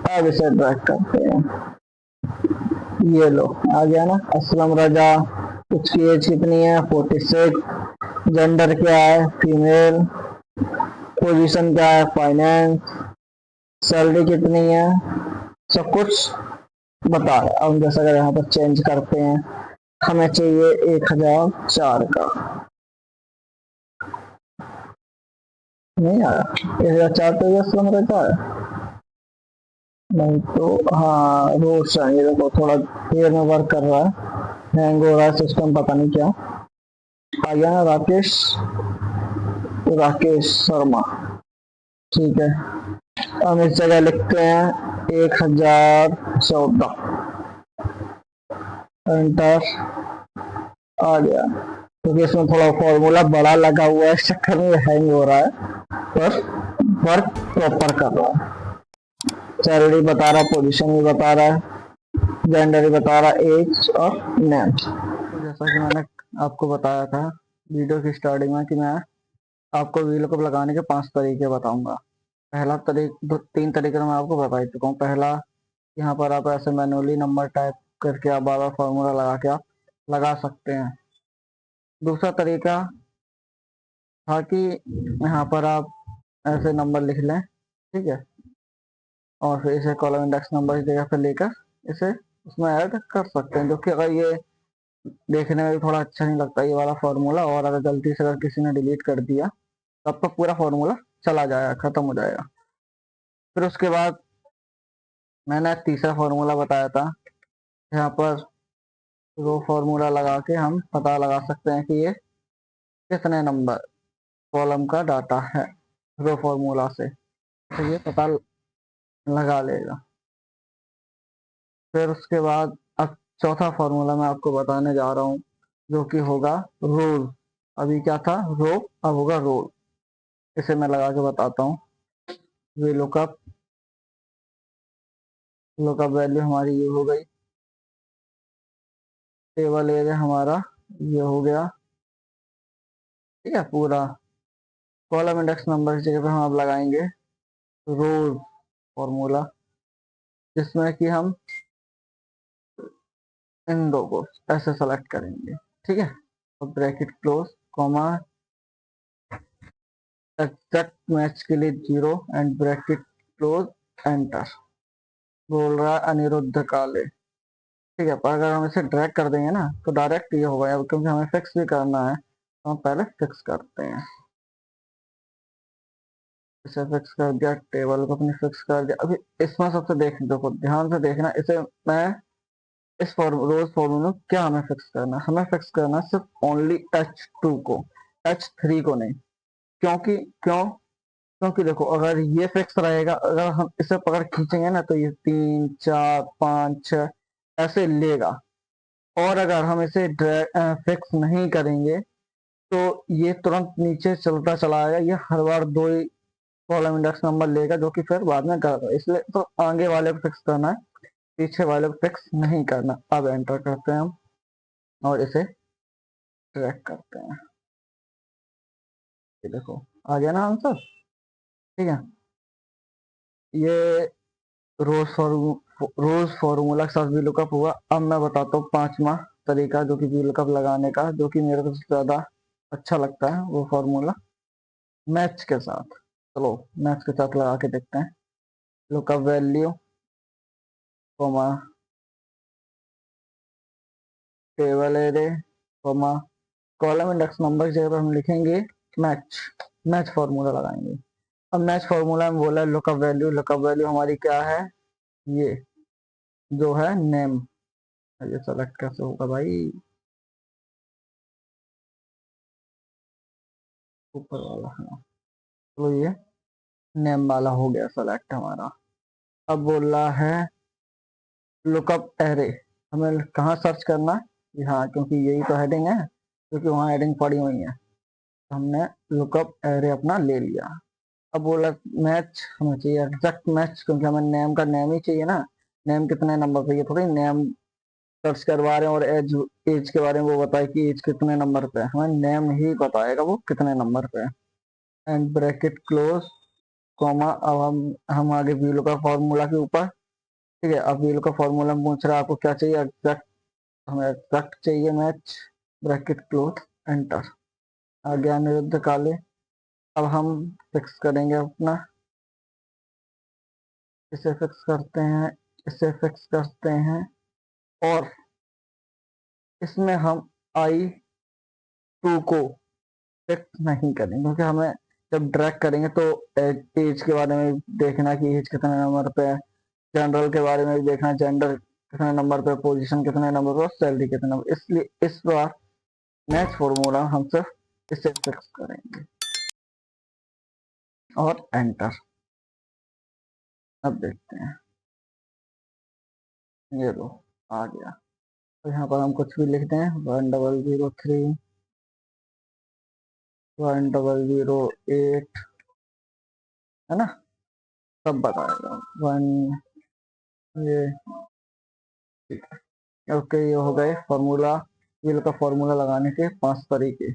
अब इसे ड्रैग करते हैं, ये लो आ गया ना। असलम रजा, उसकी एज कितनी है? 46। जेंडर क्या है? फीमेल। पोजीशन क्या है? फाइनेंस। सैलरी कितनी है? सब कुछ बता रहा है। अब जैसा अगर यहाँ पर चेंज करते हैं, हमें चाहिए 1004 का, नहीं आया, 1423 है। नहीं तो हाँ, रोड चाहिए। देखो थोड़ा देर में वर्क कर रहा है, हैंग हो रहा है सिस्टम, पता नहीं क्या। आ गया ना राकेश, राकेश शर्मा। ठीक है, हम इस जगह लिखते हैं 1014, एंटर। आ गया, क्योंकि इसमें थोड़ा फॉर्मूला बड़ा लगा हुआ है, इस चक्कर में हैंग हो रहा है, पर वर्क प्रॉपर कर रहा है। सैलरी बता रहा, पोजीशन भी बता रहा है, जेंडर भी बता रहा, एज और नेम। तो जैसा कि मैंने आपको बताया था वीडियो की स्टार्टिंग में कि मैं आपको वीलकअप लगाने के 5 तरीके बताऊंगा। पहला तीन तरीके तो मैं आपको बता ही चुका हूँ। पहला, यहाँ पर आप ऐसे मैनुअली नंबर टाइप करके आप बार बार फॉर्मूला लगा के आप लगा सकते हैं। दूसरा तरीका था कि यहाँ पर आप ऐसे नंबर लिख लें, ठीक है, और फिर इसे कॉलम इंडेक्स नंबर की जगह पर लेकर इसे उसमें ऐड कर सकते हैं, जो कि अगर ये देखने में भी थोड़ा अच्छा नहीं लगता ये वाला फॉर्मूला, और अगर गलती से अगर किसी ने डिलीट कर दिया तब तो पूरा फॉर्मूला चला जाएगा, खत्म हो जाएगा। फिर उसके बाद मैंने तीसरा फॉर्मूला बताया था, यहाँ पर रो फॉर्मूला लगा के हम पता लगा सकते हैं कि ये कितने नंबर कॉलम का डाटा है, रो फॉर्मूला से तो ये पता लगा लेगा। फिर उसके बाद अब चौथा फॉर्मूला मैं आपको बताने जा रहा हूँ, जो कि होगा रोल। अभी क्या था रो, अब होगा रोल। इसे मैं लगा के बताता हूँ। वे लुकअप, लुकअप वैल्यू हमारी ये हो गई, टेबल एरिया हमारा ये हो गया, ठीक है। पूरा कॉलम इंडेक्स नंबर की जगह पे हम अब लगाएंगे रोल फॉर्मूला, जिसमें कि हम इन दो को ऐसे सेलेक्ट करेंगे, ठीक है। और bracket close, comma, exact match के लिए 0 एंड ब्रैकेट क्लोज, एंटर। बोल रहा है अनिरुद्ध काले, ठीक है। पर अगर हम इसे ड्रैग कर देंगे ना तो डायरेक्ट ये होगा, क्योंकि हमें फिक्स भी करना है तो हम पहले फिक्स करते हैं। इसे फिक्स कर दिया, टेबल को अपने फिक्स कर दिया। अभी इसमें सबसे देखो ध्यान से देखना, इसे मैं इस रोज फॉर्मूला में क्या हमें फिक्स करना है, हमें फिक्स करना है सिर्फ ओनली H2 को, H3 को नहीं। क्योंकि क्योंकि देखो अगर ये फिक्स रहेगा, अगर हम इसे पकड़ खींचेंगे ना तो ये 3 4 5 6 ऐसे लेगा, और अगर हम इसे फिक्स नहीं करेंगे तो ये तुरंत नीचे चलता चला आएगा, ये हर बार दो ही कॉलम इंडेक्स नंबर लेगा, जो कि फिर बाद में गलत है। इसलिए तो आगे वाले को फिक्स करना है, पीछे वाले को फिक्स नहीं करना। अब एंटर करते हैं हम और इसे ट्रैक करते हैं। ये देखो आ गया ना आंसर, ठीक है। ये रोज फॉर्मूला के साथ वी लुकअप हुआ। अब मैं बताता हूँ पांचवा तरीका, जो कि वी लुकअप लगाने का, जो कि मेरे को सबसे ज्यादा अच्छा लगता है, वो फॉर्मूला मैच के साथ। चलो मैच के साथ लगा के देखते हैं। Lookup value, comma, table array, comma, column index number की जगह पर हम लिखेंगे मैच, मैच फॉर्मूला लगाएंगे। अब मैच फॉर्मूला में बोला है लुकअप वैल्यू, लुकअप वैल्यू हमारी क्या है, ये जो है नेम। ये सेलेक्ट कैसे होगा भाई, ऊपर वाला, हाँ। तो ये नेम वाला हो गया सेलेक्ट हमारा। अब बोल रहा है लुकअप एरे, हमें कहाँ सर्च करना है, हाँ, क्योंकि यही तो हेडिंग है, क्योंकि वहाँ हेडिंग पड़ी हुई है, तो हमने लुकअप एरे अपना ले लिया। अब बोला मैच हमें चाहिए एग्जैक्ट मैच, क्योंकि हमें नेम का नेम ही चाहिए ना। नेम कितने नंबर पे, ये थोड़ी नेम सर्च करवा रहे हैं और एज, एज के बारे में वो बताए कि एज कितने नंबर पे है, हमें नेम ही बताएगा वो कितने नंबर पे है। And bracket close, comma. अब हम आगे वीलो का फॉर्मूला के ऊपर, ठीक है। अब वीलो का फॉर्मूला में पूछ रहा है आपको क्या चाहिए, एग्जैक्ट, हमें एग्जैक्ट चाहिए मैच, ब्रैकेट क्लोज, एंटर। आ गया निरुद्ध काले। अब हम फिक्स करेंगे अपना, इसे फिक्स करते हैं, इसे फिक्स करते हैं, और इसमें हम I2 को फिक्स नहीं करेंगे, क्योंकि हमें जब ड्रैग करेंगे तो एज के बारे में देखना कि एज कितने नंबर पे है, जनरल के बारे में भी देखना जेंडर कितने नंबर पे, पोजीशन कितने नंबर पे, सैलरी कितने नंबर। इसलिए इस बार नेक्स्ट फॉर्मूला हम सिर्फ इसे फिक्स करेंगे और एंटर। अब देखते हैं, ये लो आ गया। तो यहाँ पर हम कुछ भी लिखते हैं 1003 1008, है ना, सब बताएगा वन ये। ठीक है, ओके, ये हो गए फॉर्मूला, व्हील का फॉर्मूला लगाने के 5 तरीके।